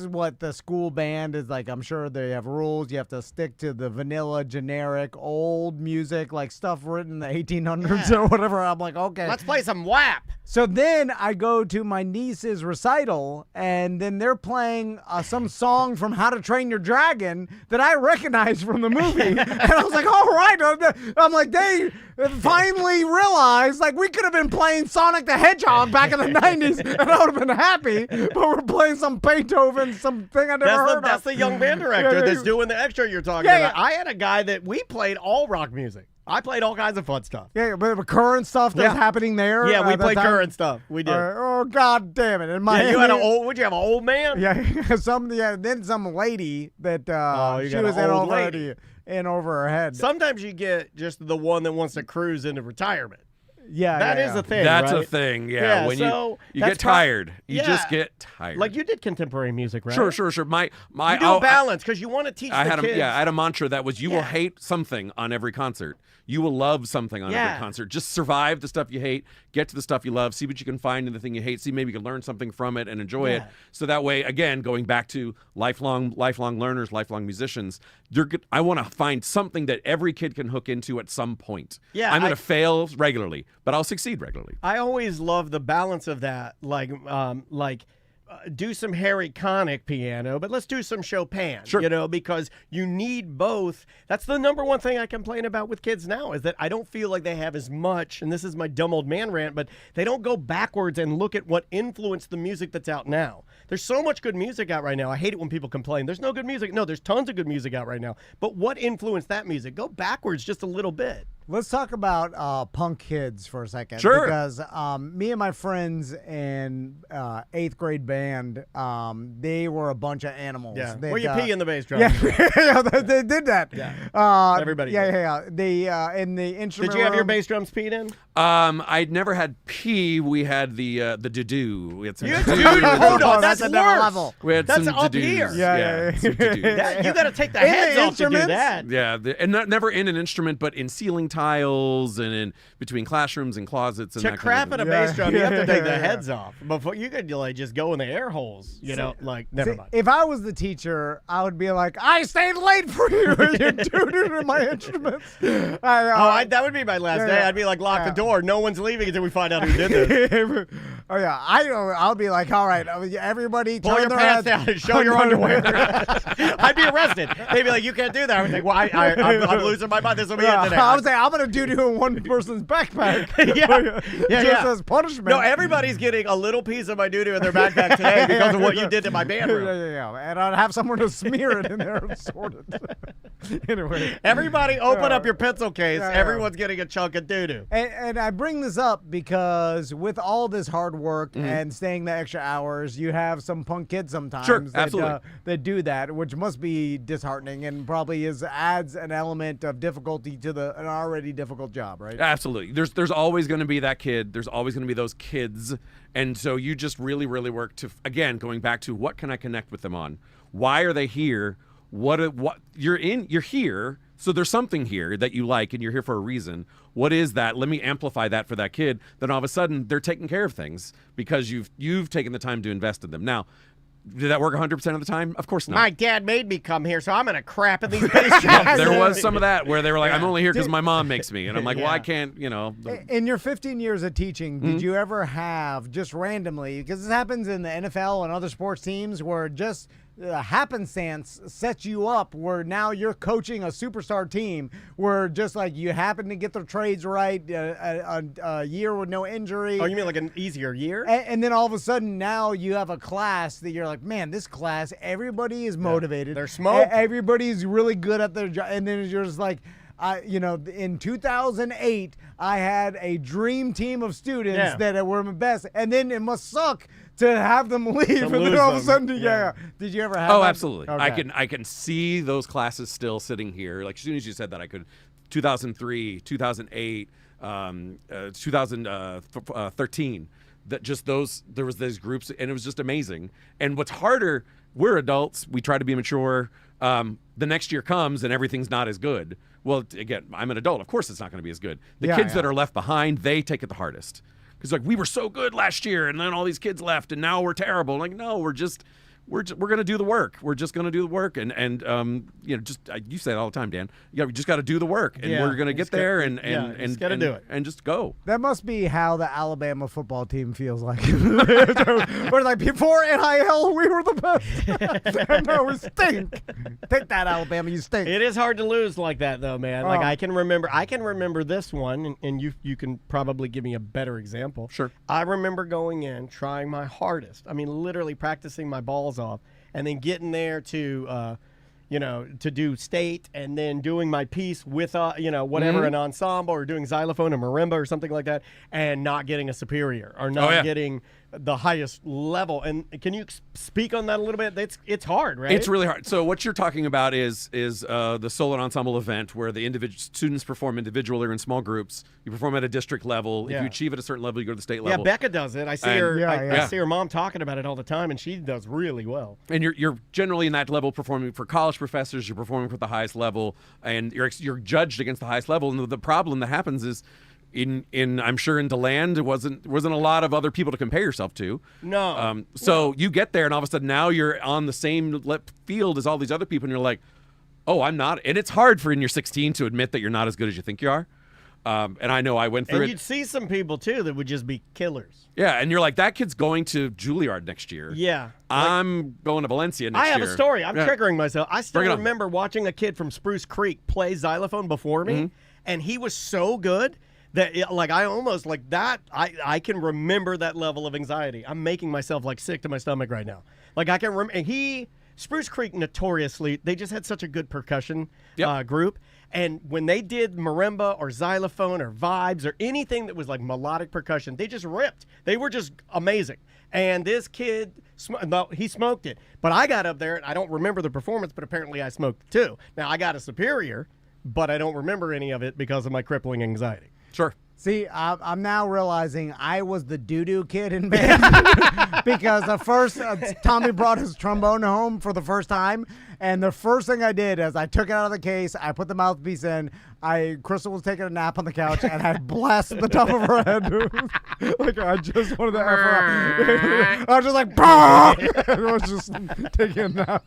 what the school band is like. I'm sure they have rules. You have to stick to the vanilla, generic, old music, like stuff written in the 1800s or whatever. I'm like, okay.
Let's play some WAP.
So then I go to my niece's recital, and then they're playing some song from How to Train Your Dragon that I recognize from the movie. And I was like, all right. I'm like, they finally realized, like, we could have been playing Sonic the Hedgehog back in the 90s, and I would have been happy, but we're playing some Beethoven, something I never heard of.
That's the young band director that's doing the extra you're talking about. I had a guy that we played all rock music. I played all kinds of fun stuff.
Yeah, but current stuff that's happening there.
Yeah, we played current stuff. We did.
Oh, God damn it! In Miami,
you had would you have an old man?
Yeah, then some lady that she was in over her head.
Sometimes you get just the one that wants to cruise into retirement.
Yeah,
that is a thing.
That's
right?
a thing. Yeah, when
so
you get tired, you just get tired.
Like you did contemporary music, right?
Sure. My
you do balance because you want to teach the kids.
I had a mantra that was: you will hate something on every concert. You will love something on every concert. Just survive the stuff you hate, get to the stuff you love, see what you can find in the thing you hate, see maybe you can learn something from it and enjoy it. So that way, again, going back to lifelong learners, lifelong musicians, I want to find something that every kid can hook into at some point.
Yeah,
I'm going to fail regularly, but I'll succeed regularly.
I always love the balance of that, do some Harry Connick piano, but let's do some Chopin, because you need both. That's the number one thing I complain about with kids now is that I don't feel like they have as much, and this is my dumb old man rant, but they don't go backwards and look at what influenced the music that's out now. There's so much good music out right now. I hate it when people complain. There's no good music. No, there's tons of good music out right now. But what influenced that music? Go backwards just a little bit.
Let's talk about punk kids for a second.
Sure.
Because me and my friends in 8th grade band, they were a bunch of animals.
Yeah. Where you pee in the bass drum.
Yeah, they did that.
Yeah. Everybody did.
Yeah. They in the instrument.
Did you have your bass drums peed in?
I'd never had pee. We had the doo-doo.
Hold on, that's
a
worse.
different level.
We had
That's
some
up
doo-doos.
here.
Yeah.
Some doo-doos.
You got to take the heads off to do
instruments?
that.
Yeah, and never in an instrument, but in ceiling tiles and in between classrooms and closets. And
To
that
crap
kind
at
of
a bass drum, you have to take the
Yeah.
heads off before you could just go in the air holes. Never mind.
If I was the teacher, I would be like, I stayed late for you. You're doing my instruments.
That would be my last day.
yeah.
I'd be like, lock the door. No one's leaving until we find out who did this.
Oh yeah, I'll be like, all right, everybody,
Pull your
turn their
pants
heads
down and show your underwear. I'd be arrested. They'd be like, you can't do that. I would think, well, I'm losing my mind. This will be it today.
I would say I'm gonna do in one person's backpack. Just as punishment.
No, everybody's getting a little piece of my doo-doo in their backpack today because of what you did to my band room.
Yeah. And I'd have someone to smear it in there and sort it. Anyway.
Everybody open up your pencil case.
Yeah.
Everyone's getting a chunk of doo-doo.
And I bring this up because with all this hard work and staying the extra hours, you have some punk kids sometimes that do that, which must be disheartening and probably adds an element of difficulty to an already difficult job, right?
Absolutely. There's always going to be that kid. There's always going to be those kids. And so you just really, really work to, again, going back to what can I connect with them on? Why are they here? What you're here, so there's something here that you like and you're here for a reason. What is that? Let me amplify that for that kid. Then all of a sudden they're taking care of things because you've taken the time to invest in them. Now, did that work 100% of the time? Of course not.
My dad made me come here, so I'm going to crap in these pastries.
There was some of that where they were like, I'm only here because my mom makes me. And I'm like, well, I can't,
In your 15 years of teaching, did you ever have, just randomly, because this happens in the NFL and other sports teams where just happenstance sets you up where now you're coaching a superstar team where just like you happen to get their trades right, a year with no injury.
Oh, you mean like an easier year?
And then all of a sudden now you have a class that you're like, man, this class, everybody is motivated.
They're smoked.
Everybody's really good at their job. And then you're just like, in 2008, I had a dream team of students that were my best. And then it must suck to have them leave, and then all of a sudden, Did you ever have?
Oh,
that?
absolutely.
Okay.
I can see those classes still sitting here. Like as soon as you said that, I could. 2003, 2008, 2013. That just those there was those groups, and it was just amazing. And what's harder, we're adults. We try to be mature. The next year comes and everything's not as good. Well, again, I'm an adult. Of course, it's not going to be as good. The kids that are left behind, they take it the hardest. Because like we were so good last year, and then all these kids left, and now we're terrible. Like no, we're going to do the work. We're just going to do the work, and just you say it all the time, Dan. We just got to do the work, and we're going to get there, and
got to do it,
and just go.
That must be how the Alabama football team feels like. We're like before NIL, we were the best. No, we stink. Take that, Alabama, you stink.
It is hard to lose like that, though, man. Like I can remember this one, and you can probably give me a better example.
Sure.
I remember going in, trying my hardest. I mean, literally practicing my balls off, and then getting there to do state, and then doing my piece with whatever, an ensemble, or doing xylophone or marimba or something like that, and not getting a superior or not getting the highest level. And can you speak on that a little bit? It's hard, right?
It's really hard. So what you're talking about is the solo ensemble event where the students perform individually or in small groups. You perform at a district level. If you achieve at a certain level, you go to the state level.
Yeah, Becca does it. I see her. I see her mom talking about it all the time, and she does really well.
And you're generally in that level performing for college professors. You're performing for the highest level, and you're judged against the highest level. And the problem that happens is, I'm sure in DeLand, it wasn't a lot of other people to compare yourself to.
No.
So you get there, and all of a sudden now you're on the same field as all these other people, and you're like, oh, I'm not. And it's hard for in your 16 to admit that you're not as good as you think you are. And I know I went through
and
it.
You'd see some people too that would just be killers.
Yeah, and you're like, that kid's going to Juilliard next year.
Yeah.
I'm going to Valencia next year.
I have a story. I'm triggering myself. I still remember watching a kid from Spruce Creek play xylophone before me, and he was so good that I almost like that. I can remember that level of anxiety. I'm making myself like sick to my stomach right now. Like I can remember, and Spruce Creek notoriously, they just had such a good percussion group. And when they did marimba or xylophone or vibes or anything that was like melodic percussion, they just ripped. They were just amazing. And this kid, he smoked it. But I got up there, and I don't remember the performance, but apparently I smoked too. Now, I got a superior, but I don't remember any of it because of my crippling anxiety.
Sure.
See, I'm now realizing I was the doo-doo kid in band because the first Tommy brought his trombone home for the first time, and the first thing I did is I took it out of the case, I put the mouthpiece in, Crystal was taking a nap on the couch, and I blasted the top of her head. Like I just wanted to F her up. I was just like, bah! I was just taking a nap.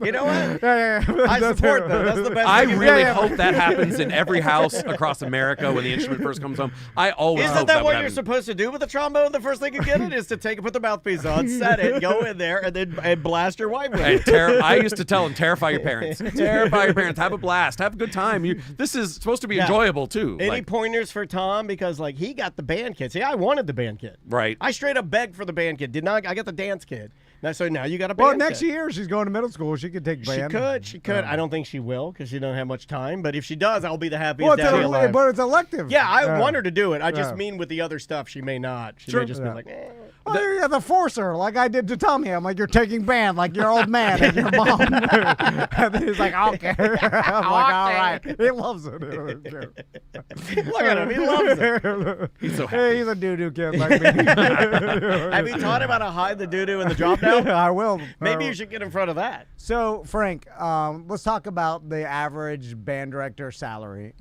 You know what?
Yeah.
I support that. That's the best.
I really hope that happens in every house across America when the instrument first comes home. I always
Isn't
hope
that what
would
you're
happen.
supposed to do with a trombone? The first thing you get it is to put the mouthpiece on, set it, go in there, and blast your wife with it.
I used to tell them, terrify your parents. Terrify your parents. Have a blast. Have a good time. This is supposed to be enjoyable, too.
Any pointers for Tom? Because, he got the band kit. See, I wanted the band kit.
Right.
I straight up begged for the band kit. I got the dance kit. So now you got a band.
Well, next
kit.
year she's going to middle school. She could take band.
She could. I don't think she will because she don't have much time. But if she does, I'll be the happiest
Well,
daddy alive.
but it's elective.
Yeah, I want her to do it. I just mean with the other stuff, she may not. She may just be like, eh.
Well, you have to force her, like I did to Tommy. I'm like, you're taking band, like your old man and your mom. And then he's like, okay. I'm like, all right. He loves it.
Look at him. He loves it.
He's so happy.
Hey, he's a doo-doo kid like me.
Have you taught him how to hide the doo-doo in the job now?
I will.
Maybe you should get in front of that.
So, Frank, let's talk about the average band director salary.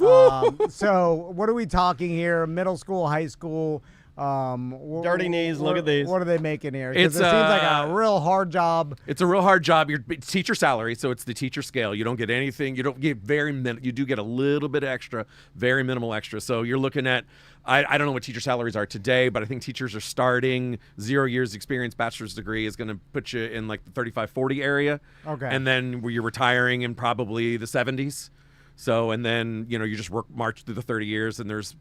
So, what are we talking here? Middle school, high school?
Dirty knees, look at these.
What are they making here? 'Cause
It's,
it seems like a real hard job.
It's a real hard job. It's teacher salary, so it's the teacher scale. You don't get anything. You don't get you do get a little bit extra, very minimal extra. So you're looking at, I don't know what teacher salaries are today, but I think teachers are starting 0 years experience, bachelor's degree is going to put you in like the 35, 40 area.
Okay.
And then you're retiring in probably the 70s. So, and then, you just march through the 30 years and there's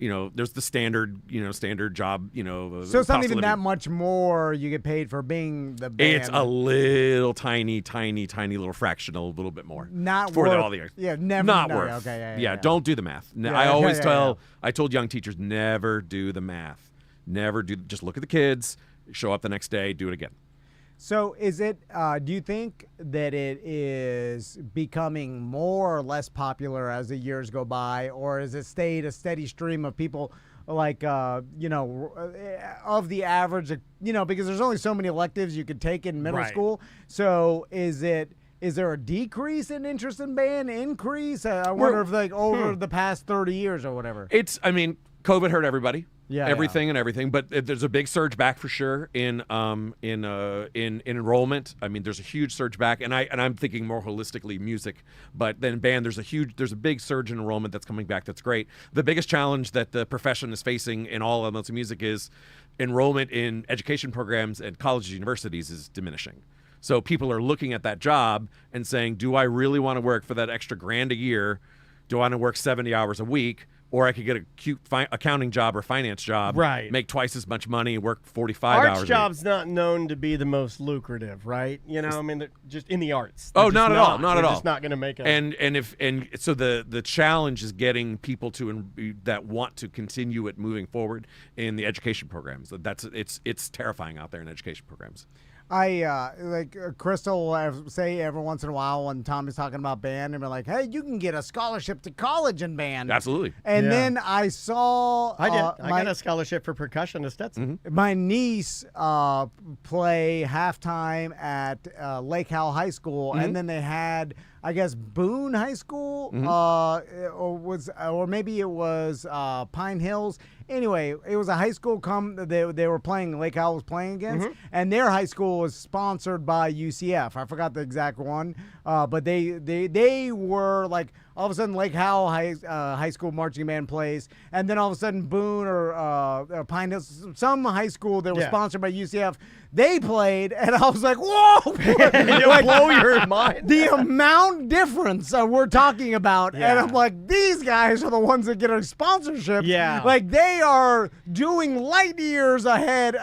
the standard job,
So it's not
cost of
even
living.
that much more you get paid for being the band.
It's a little tiny little fraction, a little bit more.
Not
for
worth.
all the
Yeah, never.
not
no,
worth.
Okay,
yeah, don't do the math.
Yeah,
I always
yeah.
I told young teachers, never do the math. Never do. Just look at the kids. Show up the next day. Do it again.
So is it, do you think that it is becoming more or less popular as the years go by, or has it stayed a steady stream of people like, of the average, because there's only so many electives you could take in middle
Right.
school. So is there a decrease in interest in band, increase? I wonder if over the past 30 years or whatever.
COVID hurt everybody.
Yeah,
everything, but there's a big surge back for sure in enrollment. There's a huge surge back, and I'm thinking more holistically music, but then band. There's a big surge in enrollment that's coming back. That's great. The biggest challenge that the profession is facing in all elements of music is enrollment in education programs at colleges, universities is diminishing. So people are looking at that job and saying, do I really want to work for that extra $1,000 a year? Do I want to work 70 hours a week? Or I could get a cute accounting job or finance job,
right?
Make twice as much money, work 45 hours.
Arts job's not known to be the most lucrative, right? They're just in the arts.
Oh, not at all, not at all.
Just not going to make it.
And so the challenge is getting people that want to continue it moving forward in the education programs. It's terrifying out there in education programs.
Crystal will say every once in a while when Tommy's talking about band and be like, hey, you can get a scholarship to college in band.
Absolutely.
And then I saw
I did. I got a scholarship for percussion to Stetson.
my niece play halftime at Lake Howell High School, and then they had, I guess, Boone High School, or maybe it was Pine Hills. Anyway, it was a high school they were playing, Lake Howell was playing against, and their high school was sponsored by UCF. I forgot the exact one, but they were like, all of a sudden Lake Howell High School marching band plays, and then all of a sudden Boone or Pine Hills, some high school that was sponsored by UCF, they played, and I was like, whoa!
It'll blow your mind.
The amount difference we're talking about, and I'm like, these guys are the ones that get a sponsorship.
Yeah.
Like, they are doing light years ahead,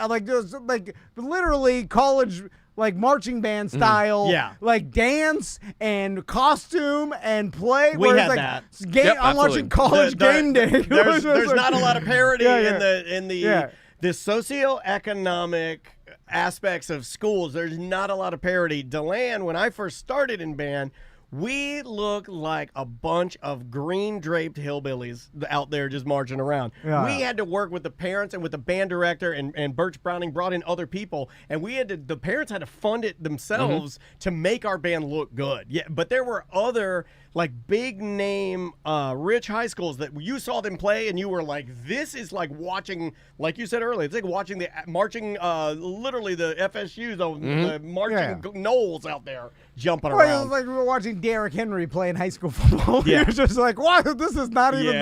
literally college, like marching band style, like dance and costume and play.
We had
like,
that.
I'm watching college game day.
There's not a lot of parity in the
Yeah.
the socioeconomic aspects of schools. There's not a lot of parity. DeLand, when I first started in band, we looked like a bunch of green draped hillbillies out there just marching around.
Yeah.
We had to work with the parents and with the band director, and Birch Browning brought in other people, and the parents had to fund it themselves to make our band look good. Yeah, but there were other like big name rich high schools that you saw them play and you were like, this is like watching, like you said earlier, it's like watching the marching, literally the FSUs, the marching Knowles out there jumping
Well, it
around.
was like we were watching Derrick Henry playing high school football. You're just like, wow, this is not even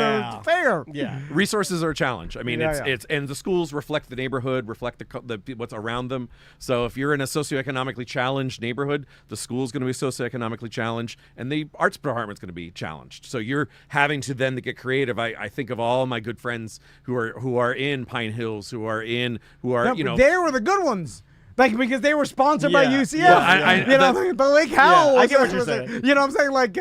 fair.
Yeah.
Resources are a challenge. I mean,
Yeah,
it's and the schools reflect the neighborhood, reflect the what's around them. So if you're in a socioeconomically challenged neighborhood, the school's going to be socioeconomically challenged, and the arts department's going to be challenged. So you're having to then get creative. I think of all my good friends who are in Pine Hills, who are
They were the good ones. Like, because they were sponsored by
Yeah.
UCF.
Well,
but Lake Howell.
I get what
was-
you're saying.
You know what I'm saying? Like,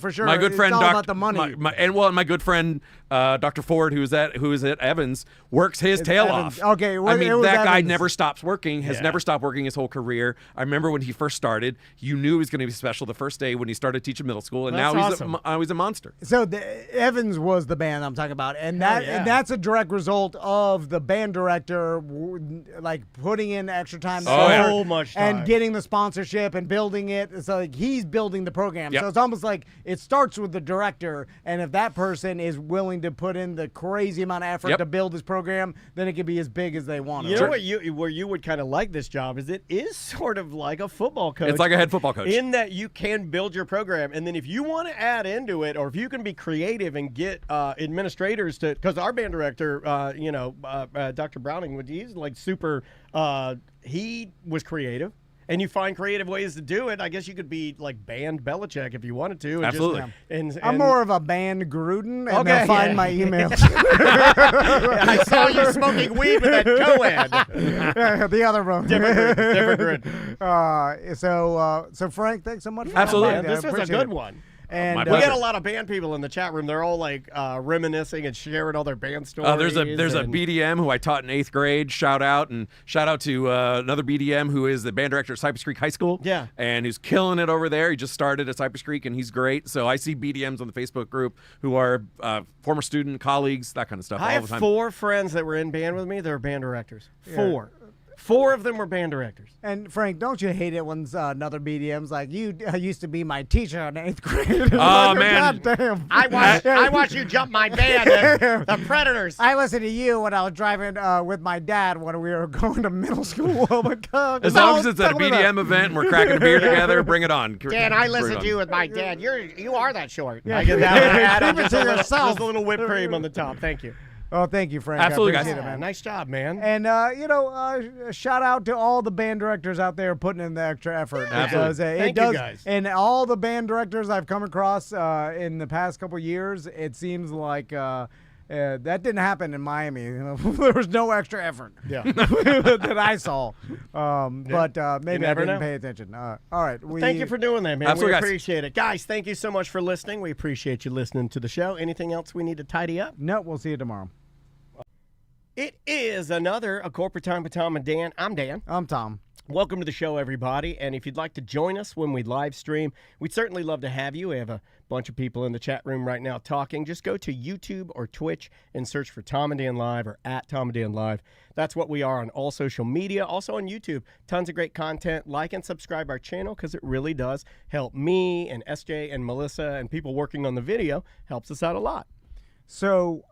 for sure.
My good friend,
it's all about the money.
My good friend, Dr. Ford, who is at Evans, works his tail
Evans.
off.
Okay,
I
well,
mean,
it was
that guy
Evans.
never stops working. Has
Yeah.
never stopped working his whole career. I remember when he first started, you knew he was going to be special the first day when he started teaching middle school, and
That's
now
awesome.
he's a monster.
So Evans was the band I'm talking about, and that's a direct result of the band director like putting in extra time,
Oh, yeah.
So much time.
and getting the sponsorship and building it. So like he's building the program.
Yep.
So it's almost like it starts with the director, and if that person is willing to put in the crazy amount of effort
Yep.
to build this program, then it can be as big as they want.
You
it.
know what where you would kind of like this job is it is sort of like a football coach.
It's like a head football coach.
In that you can build your program, and then if you want to add into it, or if you can be creative and get administrators to, because our band director, Dr. Browning, he's like super. He was creative. And you find creative ways to do it. I guess you could be like band Belichick if you wanted to. And
Absolutely.
and
I'm more of a band Gruden, and
Okay,
they'll find
yeah.
my emails.
I saw you smoking weed with that co-ed.
The other one.
Different grid.
So Frank, thanks so much for
Absolutely.
coming by. I
This was a
appreciate
good
it.
one.
And
My
We
pleasure.
got a lot of band people in the chat room. They're all like reminiscing and sharing all their band stories.
There's a
and-
BDM who I taught in 8th grade. Shout out to another BDM who is the band director at Cypress Creek High School.
Yeah.
And who's killing it over there. He just started at Cypress Creek and he's great. So I see BDMs on the Facebook group who are former student colleagues, that kind of stuff
I
all
have
the time.
4 friends that were in band with me. They were band directors. 4 of them were band directors.
And Frank, don't you hate it when another BDM's like, you used to be my teacher in 8th grade?
Oh, man.
God damn.
I watched you jump my band, the Predators.
I listened to you when I was driving with my dad when we were going to middle school. Oh my God!
As long as it's at a BDM event and we're cracking a beer together, bring it on.
Dan, I
Bring it
listened
on.
to you with my dad. You are that short.
Yeah.
I get that.
Keep it
Just
to
a little-
yourself.
Just a little whipped cream on the top. Thank you.
Oh, thank you, Frank.
Absolutely,
I
guys.
appreciate it, man.
Nice job, man.
And shout out to all the band directors out there putting in the extra effort because it
Thank you,
does.
guys.
And all the band directors I've come across in the past couple years, it seems like that didn't happen in Miami. There was no extra effort.
Yeah.
that I saw. But maybe I
never
didn't
know.
pay attention. All right.
Thank you for doing that, man.
Absolutely,
We
guys.
appreciate it. Guys, thank you so much for listening. We appreciate you listening to the show. Anything else we need to tidy up?
No, we'll see you tomorrow.
It is another A Corporate Time with Tom and Dan. I'm Dan.
I'm Tom.
Welcome to the show, everybody. And if you'd like to join us when we live stream, we'd certainly love to have you. We have a bunch of people in the chat room right now talking. Just go to YouTube or Twitch and search for Tom and Dan Live or at Tom and Dan Live. That's what we are on all social media. Also on YouTube, tons of great content. Like and subscribe our channel because it really does help me and SJ and Melissa and people working on the video. Helps us out a lot.
So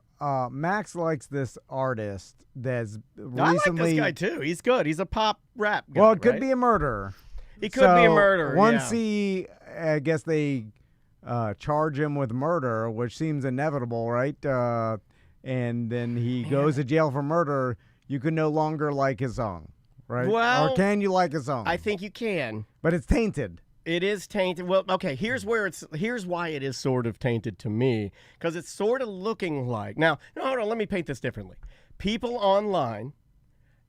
Max likes this artist that's
I like
recently.
this guy too. He's good. He's a pop rap guy.
Well, it could
right?
be a murderer.
He could be a murderer.
Once
yeah.
I guess they charge him with murder, which seems inevitable, right? And then he goes to jail for murder. You can no longer like his song, right?
Well,
or can you like his song?
I think you can.
But it's tainted.
It is tainted. Well, okay, here's why it is sort of tainted to me, because it's sort of looking like. Now, no, hold on, let me paint this differently. People online,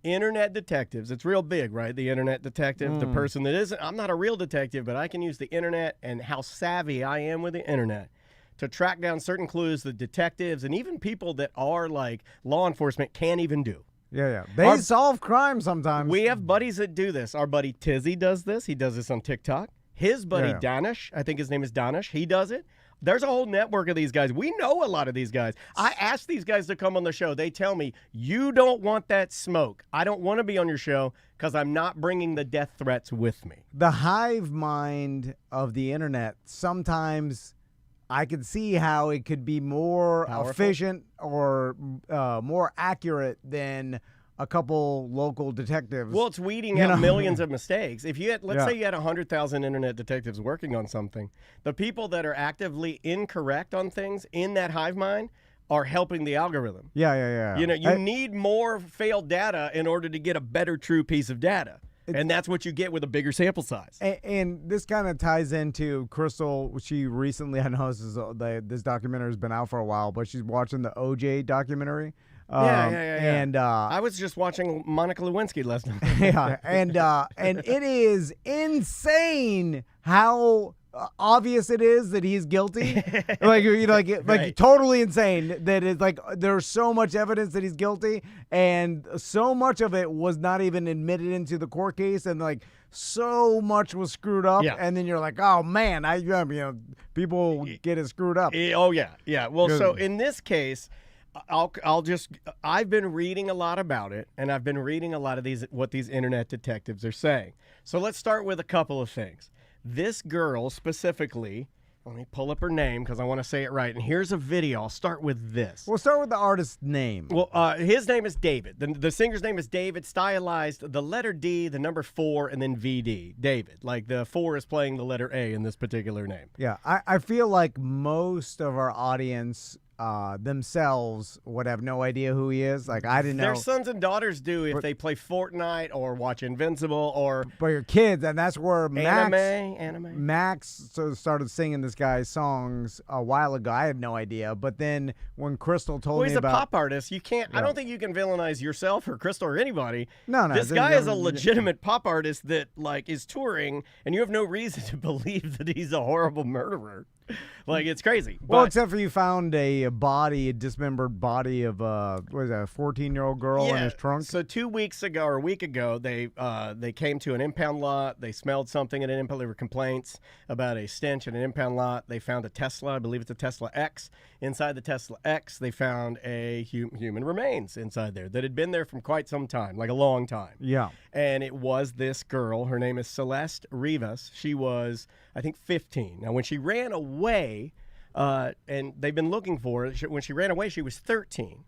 internet detectives, it's real big, right? The internet detective, the person that isn't, I'm not a real detective, but I can use the internet and how savvy I am with the internet to track down certain clues that detectives and even people that are like law enforcement can't even do.
Yeah. They solve crime sometimes.
We have buddies that do this. Our buddy Tizzy does this. He does this on TikTok. His buddy
Yeah.
Danish, I think his name is Danish, he does it. There's a whole network of these guys. We know a lot of these guys. I ask these guys to come on the show. They tell me, you don't want that smoke. I don't want to be on your show because I'm not bringing the death threats with me.
The hive mind of the internet, sometimes I could see how it could be more
Powerful?
efficient or more accurate than a couple local detectives.
Well, it's weeding
You
out
know?
millions of mistakes. If you had, let's
Yeah.
say you had 100,000 internet detectives working on something, the people that are actively incorrect on things in that hive mind are helping the algorithm.
Yeah.
You know, you need more failed data in order to get a better true piece of data. And that's what you get with a bigger sample size.
And this kind of ties into Crystal. She recently, I know this documentary has been out for a while, but she's watching the OJ documentary. And
I was just watching Monica Lewinsky last night.
yeah, and it is insane how obvious it is that he's guilty. Like totally insane that it's like there's so much evidence that he's guilty, and so much of it was not even admitted into the court case, and like so much was screwed up.
Yeah.
And then you're like, oh man, people get it screwed up.
Oh yeah. Well, so in this case, I've been reading a lot about it, and I've been reading a lot of what these internet detectives are saying. So let's start with a couple of things. This girl specifically, let me pull up her name because I want to say it right. And here's a video. I'll start with this.
We'll start with the artist's name.
Well, his name is David. The singer's name is David, stylized the letter D, the number 4, and then VD. David. Like the 4 is playing the letter A in this particular name.
Yeah, I feel like most of our audience themselves would have no idea who he is. Like, I didn't know.
Their sons and daughters do if they play Fortnite or watch Invincible or...
But your kids, and that's where
Anime.
Max started singing this guy's songs a while ago. I had no idea. But then when Crystal told me
he's
about...
a pop artist. You can't... I don't think you can villainize yourself or Crystal or anybody.
No.
This guy is a legitimate pop artist that, like, is touring, and you have no reason to believe that he's a horrible murderer. Like, it's crazy.
Well, except for you found a dismembered body of a 14-year-old girl in his trunk.
So 2 weeks ago or a week ago, they came to an impound lot. They smelled something at an impound. There were complaints about a stench at an impound lot. They found a Tesla. I believe it's a Tesla X. Inside the Tesla X, they found a human remains inside there that had been there from quite some time, like a long time.
Yeah.
And it was this girl. Her name is Celeste Rivas. She was, I think, 15. Now, when she ran away, and they've been looking for her, when she ran away, she was 13.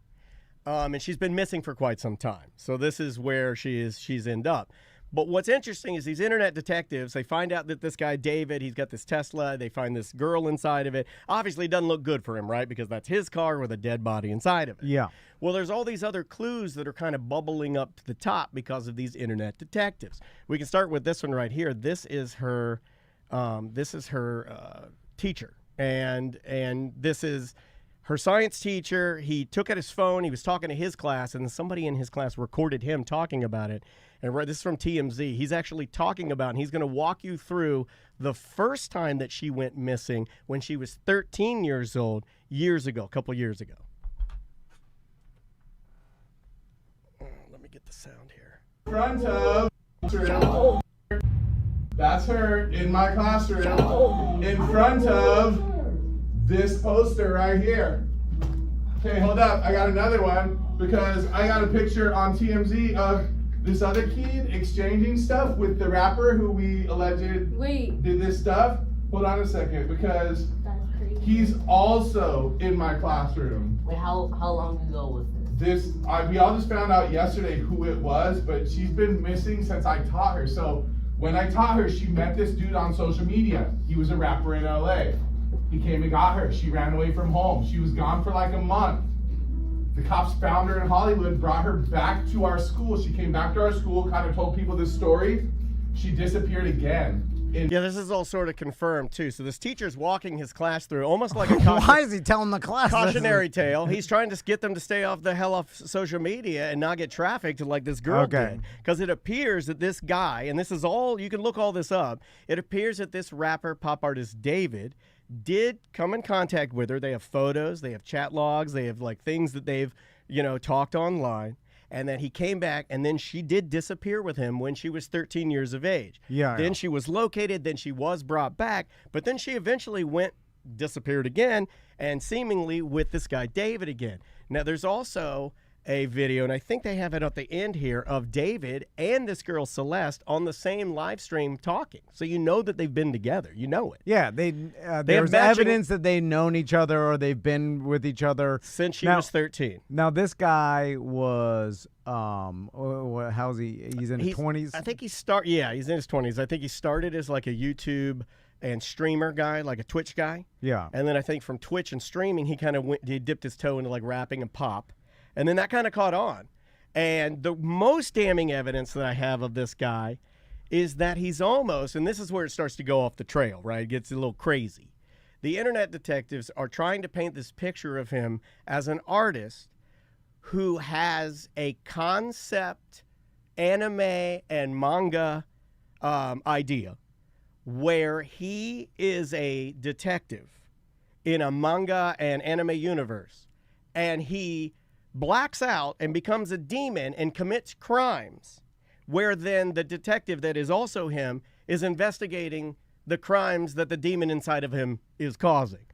And she's been missing for quite some time. So this is where she's ended up. But what's interesting is these internet detectives, they find out that this guy, David, he's got this Tesla. They find this girl inside of it. Obviously, it doesn't look good for him, right? Because that's his car with a dead body inside of it.
Yeah.
Well, there's all these other clues that are kind of bubbling up to the top because of these internet detectives. We can start with this one right here. This is her teacher. And this is her science teacher. He took out his phone. He was talking to his class, and somebody in his class recorded him talking about it. And this is from TMZ. He's actually talking about, and he's going to walk you through the first time that she went missing when she was 13 years old, a couple years ago. Let me get the sound here.
Front of that's her in my classroom in front of this poster right here. Okay, hold up. I got another one because I got a picture on TMZ of this other kid exchanging stuff with the rapper who we alleged did this stuff. Hold on a second, because he's also in my classroom.
Wait, how long ago was this?
We all just found out yesterday who it was, but she's been missing since I taught her. So when I taught her, she met this dude on social media. He was a rapper in LA. He came and got her. She ran away from home. She was gone for like a month. The cops found her in Hollywood, brought her back to our school. She came back to our school, kind of told people this story. She disappeared again.
Yeah, this is all sort of confirmed, too. So this teacher's walking his class through almost like a
Why is he telling the class
cautionary tale. He's trying to get them to stay off social media and not get trafficked like this girl did. Because it appears that this guy, and this is all, you can look all this up, it appears that this rapper, pop artist David, did come in contact with her. They have photos, they have chat logs, they have like things that they've, talked online. And then he came back, and then she did disappear with him when she was 13 years of age.
Yeah.
Then she was located, then she was brought back, but then she eventually disappeared again, and seemingly with this guy David again. Now, there's also a video, and I think they have it at the end here, of David and this girl Celeste on the same live stream talking. So you know that they've been together. You know it.
Yeah, there's evidence that they've known each other or they've been with each other
since she was 13.
Now this guy was how's he? He's in his 20s.
I think he's in his 20s. I think he started as like a YouTube and streamer guy, like a Twitch guy.
Yeah.
And then I think from Twitch and streaming, he dipped his toe into like rapping and pop. And then that kind of caught on. And the most damning evidence that I have of this guy is that he's almost, and this is where it starts to go off the trail, right? It gets a little crazy. The internet detectives are trying to paint this picture of him as an artist who has a concept anime and manga idea where he is a detective in a manga and anime universe, and he blacks out and becomes a demon and commits crimes, where then the detective that is also him is investigating the crimes that the demon inside of him is causing.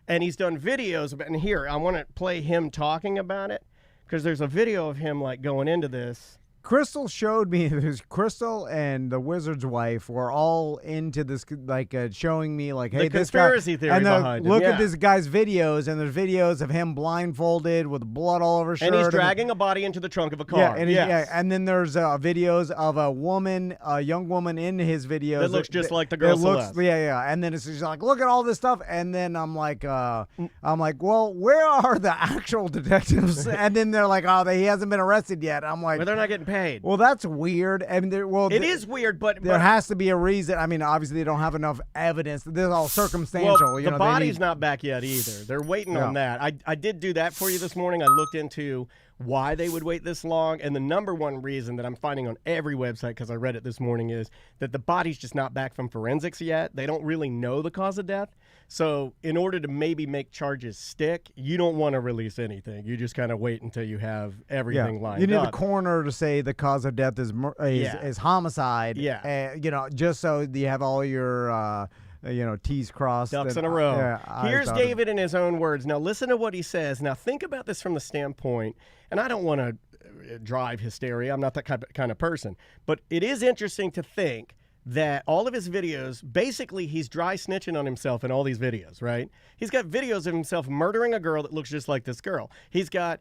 And he's done videos about, and here, I want to play him talking about it, because there's a video of him like going into this.
Crystal showed me, there's Crystal and the wizard's wife were all into this, like showing me like, hey,
the
this guy,
conspiracy theory
and
behind
look
him.
at this guy's videos, and there's videos of him blindfolded with blood all over his shirt.
And he's dragging a body into the trunk of a car.
Yeah, and, and then there's videos of a woman, a young woman in his videos.
That looks just like the girl Celeste.
Yeah. And then it's just like, look at all this stuff. And then I'm like, well, where are the actual detectives? And then they're like, oh, he hasn't been arrested yet. I'm like,
But they're not getting paid.
well, that's weird. I mean,
It is weird, but
there has to be a reason. I mean, obviously they don't have enough evidence. This is all circumstantial.
Well, the body's not back yet either. They're waiting on that. I did do that for you this morning. I looked into why they would wait this long, and the number one reason that I'm finding on every website, because I read it this morning, is that the body's just not back from forensics yet. They don't really know the cause of death. So in order to maybe make charges stick, you don't want to release anything. You just kind of wait until you have everything lined up.
You need the coroner to say the cause of death is homicide.
Yeah.
Just so you have all your T's crossed.
Ducks in a row. Here's David in his own words. Now listen to what he says. Now think about this from the standpoint, and I don't want to drive hysteria. I'm not that kind of person. But it is interesting to think that all of his videos, basically he's dry snitching on himself in all these videos, right? He's got videos of himself murdering a girl that looks just like this girl. He's got,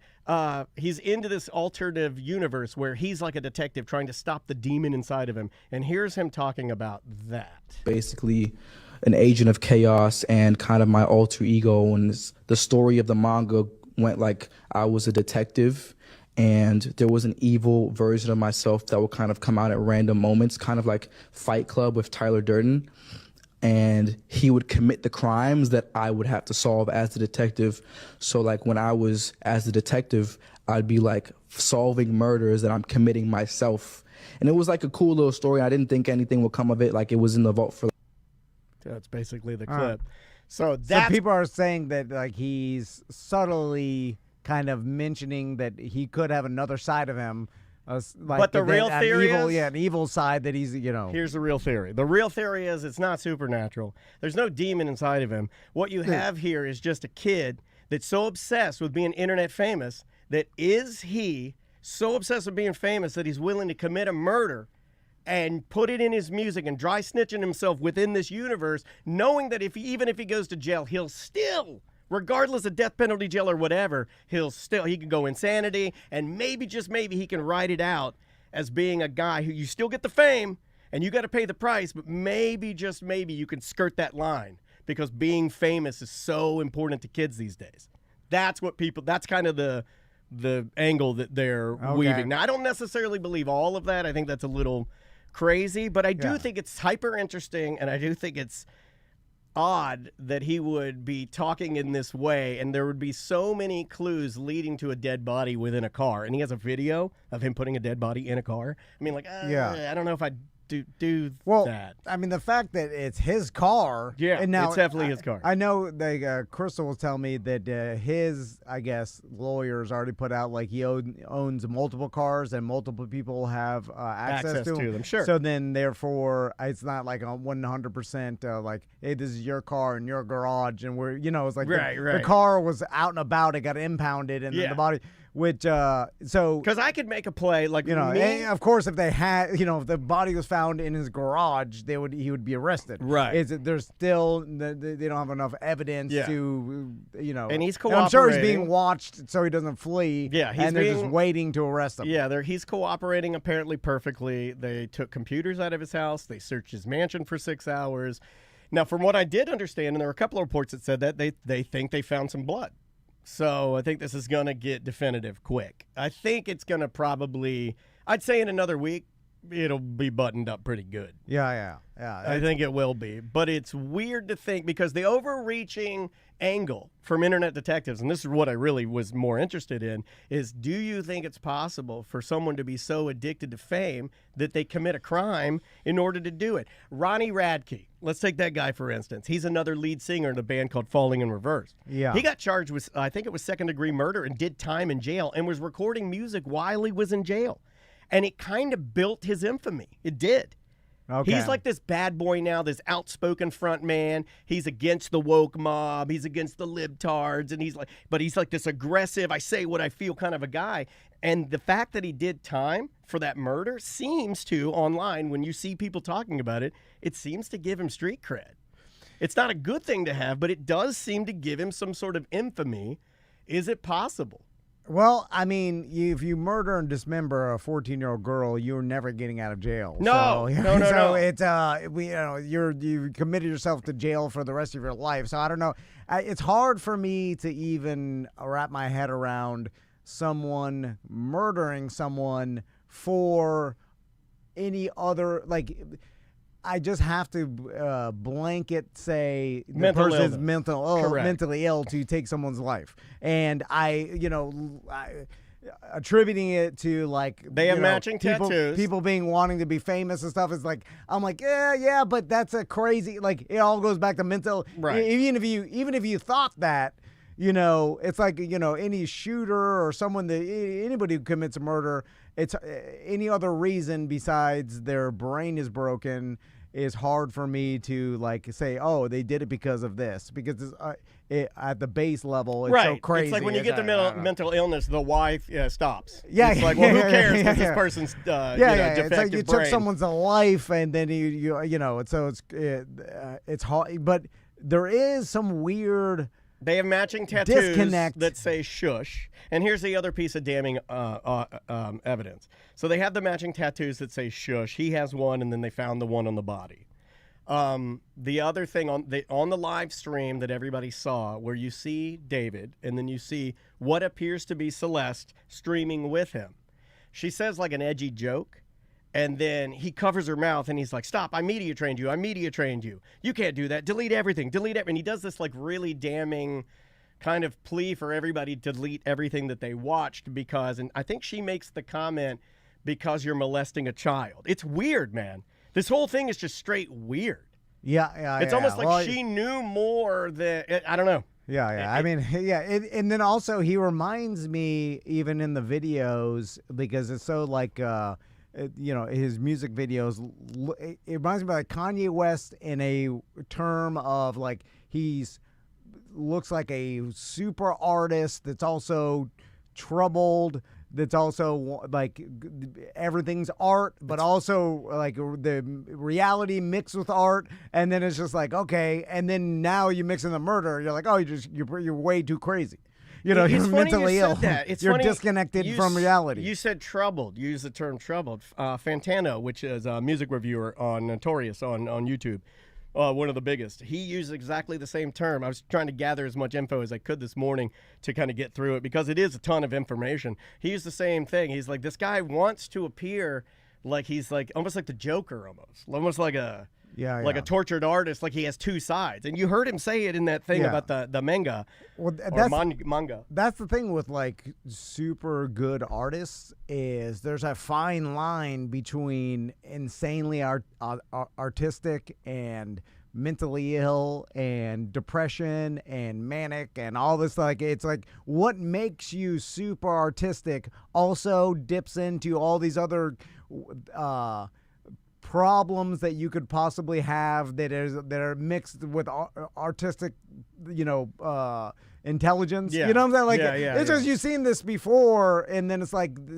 he's into this alternative universe where he's like a detective trying to stop the demon inside of him. And here's him talking about that.
Basically an agent of chaos and kind of my alter ego. And the story of the manga went like I was a detective, and there was an evil version of myself that would kind of come out at random moments, kind of like Fight Club with Tyler Durden. And he would commit the crimes that I would have to solve as the detective. So like when I was as the detective, I'd be like solving murders that I'm committing myself. And it was like a cool little story. I didn't think anything would come of it. Like it was in the vault for.
That's basically the clip. So
people are saying that like he's subtly kind of mentioning that he could have another side of him.
But the real theory is...
an evil side that he's,
Here's the real theory. The real theory is it's not supernatural. There's no demon inside of him. What you have here is just a kid that's so obsessed with being internet famous that he so obsessed with being famous that he's willing to commit a murder and put it in his music and dry snitching himself within this universe, knowing that even if he goes to jail, he'll still, regardless of death penalty jail or whatever, he can go insanity, and maybe, just maybe, he can ride it out as being a guy who you still get the fame and you got to pay the price, but maybe, just maybe, you can skirt that line because being famous is so important to kids these days. That's kind of the angle that they're weaving. Now, I don't necessarily believe all of that. I think that's a little crazy, but I do think it's hyper interesting, and I do think it's odd that he would be talking in this way, and there would be so many clues leading to a dead body within a car, and he has a video of him putting a dead body in a car. I mean, like, I don't know if I'd do that.
I mean, the fact that it's his car.
Yeah,
and now,
it's definitely his car.
I know Crystal was telling me that his, I guess, lawyers already put out like he owns multiple cars and multiple people have access to them.
Sure.
So then, therefore, it's not like 100% like, hey, this is your car in your garage, and we're, it's like the car was out and about, it got impounded, and then the body. Which because
I could make a play like
of course, if they had if the body was found in his garage, he would be arrested.
Right?
There's still they don't have enough evidence to
and he's cooperating.
And I'm sure he's being watched so he doesn't flee.
Yeah,
and they're just waiting to arrest him.
Yeah, he's cooperating apparently perfectly. They took computers out of his house. They searched his mansion for 6 hours. Now, from what I did understand, and there were a couple of reports that said that they think they found some blood. So I think this is going to get definitive quick. I think it's going to probably, I'd say in another week, it'll be buttoned up pretty good.
Yeah.
I think it will be. But it's weird to think because the overreaching angle from internet detectives, and this is what I really was more interested in, is do you think it's possible for someone to be so addicted to fame that they commit a crime in order to do it? Ronnie Radke, let's take that guy for instance. He's another lead singer in a band called Falling in Reverse.
Yeah.
He got charged with, I think it was second-degree murder and did time in jail and was recording music while he was in jail. And it kind of built his infamy. It did.
Okay.
He's like this bad boy now, this outspoken front man. He's against the woke mob. He's against the libtards. And he's like this aggressive, I say what I feel kind of a guy. And the fact that he did time for that murder seems to, online, when you see people talking about it, it seems to give him street cred. It's not a good thing to have, but it does seem to give him some sort of infamy. Is it possible?
Well, I mean, if you murder and dismember a 14-year-old girl, you're never getting out of jail.
No,
so,
no.
So it's you committed yourself to jail for the rest of your life. So I don't know. It's hard for me to even wrap my head around someone murdering someone for any other I just have to blanket say the person's mentally ill to take someone's life, and attributing it to
they have matching tattoos.
People wanting to be famous and stuff is I'm yeah, but that's a crazy it all goes back to mental.
Right.
Even if you thought that. It's any shooter or someone anybody who commits a murder, it's any other reason besides their brain is broken is hard for me to say, oh, they did it because of this, because at the base level, it's so crazy.
It's like when you get the mental illness, the why stops.
Yeah,
it's who cares because this person's defective
It's like you
brain.
took someone's life and then it's hard, but there is some weird.
They have matching tattoos
disconnect
that say shush. And here's the other piece of damning evidence. So they have the matching tattoos that say shush. He has one, and then they found the one on the body. The other thing on the live stream that everybody saw, where you see David, and then you see what appears to be Celeste streaming with him. She says an edgy joke. And then he covers her mouth and he's like, stop, I media trained you. You can't do that. Delete everything. And he does this really damning kind of plea for everybody to delete everything that they watched and I think she makes the comment, because you're molesting a child. It's weird, man. This whole thing is just straight weird.
Yeah.
It's almost like she knew more than, I don't know.
Yeah. And then also he reminds me, even in the videos, because it's so his music videos, it reminds me of Kanye West in a term of he's looks like a super artist that's also troubled, that's also everything's art, but also the reality mixed with art, and then it's just okay, and then now you mix in the murder, you're oh, you're way too crazy. You're mentally ill. You're disconnected from reality.
You said troubled. You used the term troubled. Fantano, which is a music reviewer on Notorious on YouTube, one of the biggest. He used exactly the same term. I was trying to gather as much info as I could this morning to kind of get through it, because it is a ton of information. He used the same thing. He's this guy wants to appear he's almost like the Joker, almost like a tortured artist, he has two sides. And you heard him say it in that thing about the manga.
Well,
manga.
That's the thing with super good artists, is there's a fine line between insanely artistic and mentally ill and depression and manic and all this. It's what makes you super artistic also dips into all these other problems that you could possibly have that are mixed with artistic, intelligence.
Yeah.
You know what I'm saying?
It's
just you've seen this before, and then it's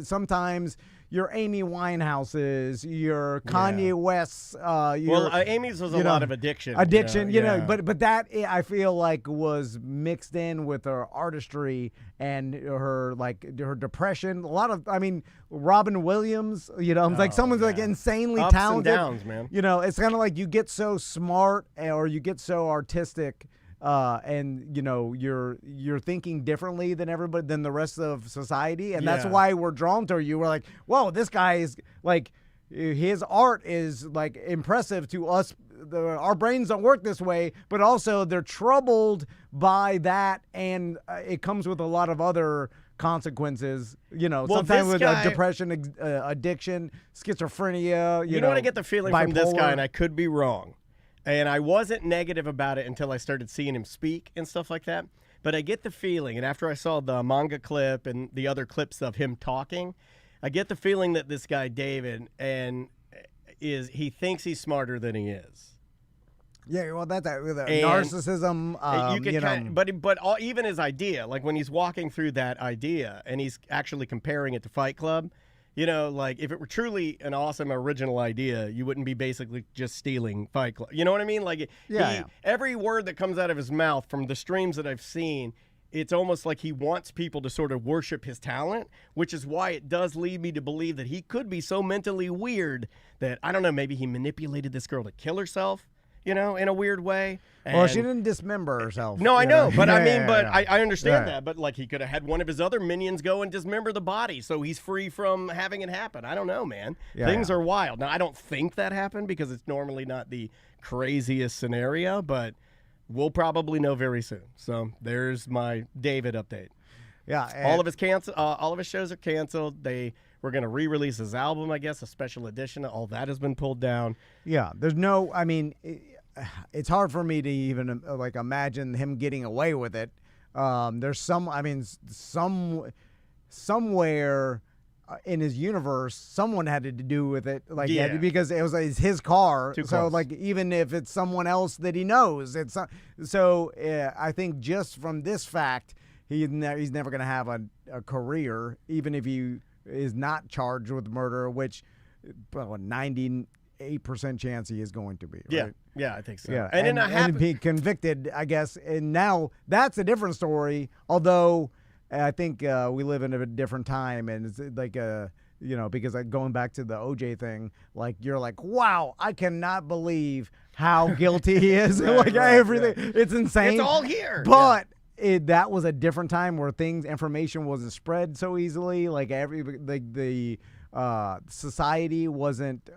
sometimes your Amy Winehouses, your Kanye Wests.
Amy's was a lot of addiction.
But that I feel was mixed in with her artistry and her depression. A lot of, Robin Williams. Someone's insanely
Ups
talented.
And downs, man.
It's kind of you get so smart or you get so artistic. And you're thinking differently than everybody, than the rest of society, and that's why we're drawn to you. We're whoa, this guy is his art is like impressive to us. Our brains don't work this way, but also they're troubled by that, and it comes with a lot of other consequences.
Well,
sometimes
this
with
guy-
depression, addiction, schizophrenia.
You know what I get the feeling from this
bipolar.
guy, and I could be wrong, and I wasn't negative about it until I started seeing him speak and stuff like that. But I get the feeling, and after I saw the manga clip and the other clips of him talking, I get the feeling that this guy David he thinks he's smarter than he is.
Yeah, well, that's
And
narcissism.
you can even his idea, like when he's walking through that idea and he's actually comparing it to Fight Club, like if it were truly an awesome original idea, you wouldn't be basically just stealing Fight Club. You know what I mean? Like every word that comes out of his mouth from the streams that I've seen, it's almost like he wants people to sort of worship his talent, which is why it does lead me to believe that he could be so mentally weird that, I don't know, maybe he manipulated this girl to kill herself. In a weird way.
Well, she didn't dismember herself.
No, I know, but
I
I understand that. But like, he could have had one of his other minions go and dismember the body, so he's free from having it happen. I don't know, man. Things are wild. Now, I don't think that happened because it's normally not the craziest scenario, but we'll probably know very soon. So there's my David update.
Yeah,
all of his shows are canceled. We're going to re-release his album, I guess, a special edition. All that has been pulled down.
Yeah, there's no. I mean, it's hard for me to even like imagine him getting away with it. There's somewhere in his universe, someone had to do with it, because it's his car.
Too
so
close.
like, even if it's someone else that he knows, it's not, so. I think just from this fact, he's never going to have a career, even if he is not charged with murder, which 98% chance he is going to be. Right?
Yeah, I think so.
Yeah,
and
be convicted, I guess. And now that's a different story. Although I think we live in a different time, and it's like because going back to the OJ thing, like you're like, wow, I cannot believe how guilty he is. Everything, it's insane.
It's all here.
But that was a different time where information wasn't spread so easily. Like the society wasn't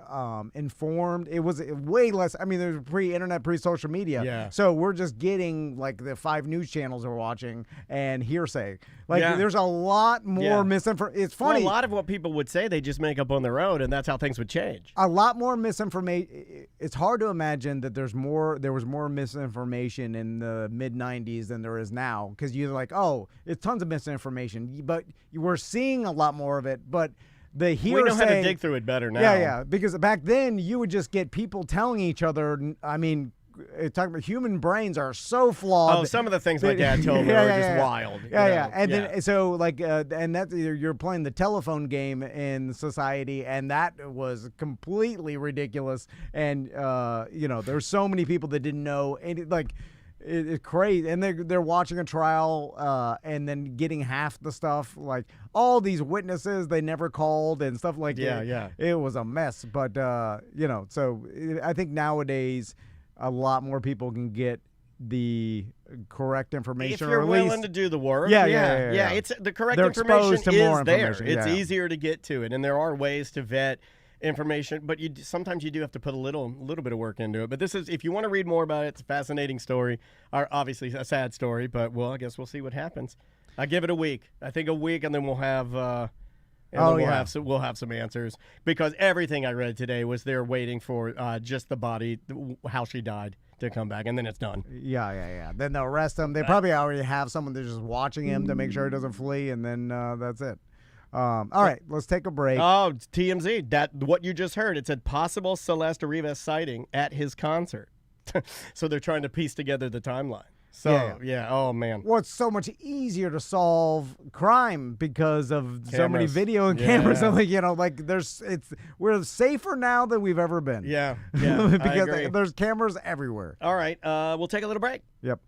informed. It was way less. I mean, there's pre-internet, pre-social media.
Yeah.
So we're just getting like the 5 news channels we're watching and hearsay. There's a lot more misinformation. It's funny.
Well, a lot of what people would say, they just make up on their own, and that's how things would change.
A lot more misinformation. It's hard to imagine that there was more misinformation in the mid-90s than there is now, because you're like, oh, it's tons of misinformation, but we're seeing a lot more of it. But the hearsay,
we know how to dig through it better now.
Yeah, because back then you would just get people telling each other. I mean, talking about human brains are so flawed.
Oh, some of the things my dad told me were just wild.
Yeah. And then so and that you're playing the telephone game in society, and that was completely ridiculous. And there's so many people that didn't know, and it's crazy. And they're watching a trial and then getting half the stuff, like all these witnesses they never called and stuff like that.
Yeah.
It was a mess. But so I think nowadays a lot more people can get the correct information.
If you're willing to do the work.
Yeah.
It's the correct
They're
information
exposed to
is
more
there.
information,
It's
yeah.
easier to get to it, and there are ways to vet information, but sometimes you do have to put a little bit of work into it. But if you want to read more about it, it's a fascinating story. Obviously a sad story, but I guess we'll see what happens. I give it a week. I think a week, and then we'll have. We'll have some answers, because everything I read today was they're waiting for just the body, how she died, to come back, and then it's done.
Yeah. Then they'll arrest him. They probably already have someone that's just watching him to make sure he doesn't flee, and then that's it. All right, let's take a break.
Oh, TMZ. What you just heard. It said possible Celeste Rivas sighting at his concert. So they're trying to piece together the timeline. So, yeah. Oh, man.
Well, it's so much easier to solve crime because of so many video and cameras. So, we're safer now than we've ever been.
Yeah.
Because
I agree.
there's cameras everywhere.
All right. We'll take a little break.
Yep.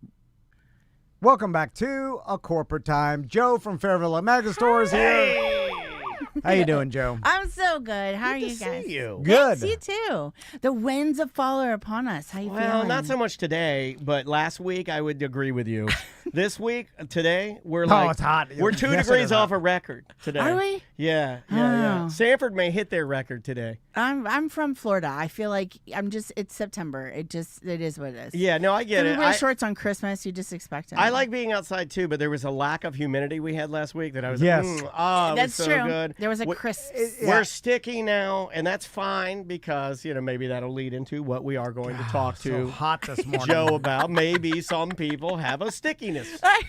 Welcome back to A Corporate Time. Joe from Fairvilla Mega Store is here. How you doing, Joe?
I'm so good. How are you guys?
See you.
Good.
Thanks, you too. The winds of fall are upon us. How you
Well,
feeling?
not so much today, but last week I would agree with you. This week, today, we're like,
it's hot.
We're 2
Yes, it
degrees
is
off
hot.
a record today.
Are we?
Yeah.
Oh.
Sanford may hit their record today.
I'm from Florida. I feel like it's September. It is what it is.
Yeah, no, I get
We
it.
wear shorts on Christmas. You just expect it.
I like being outside too, but there was a lack of humidity we had last week that I was
Yes.
it
That's
was so
true.
good.
There was a
We-
crisp.
We're sticky now, and that's fine because maybe that'll lead into what we are going to talk
So
to
hot this morning.
Joe about. Maybe some people have a stickiness.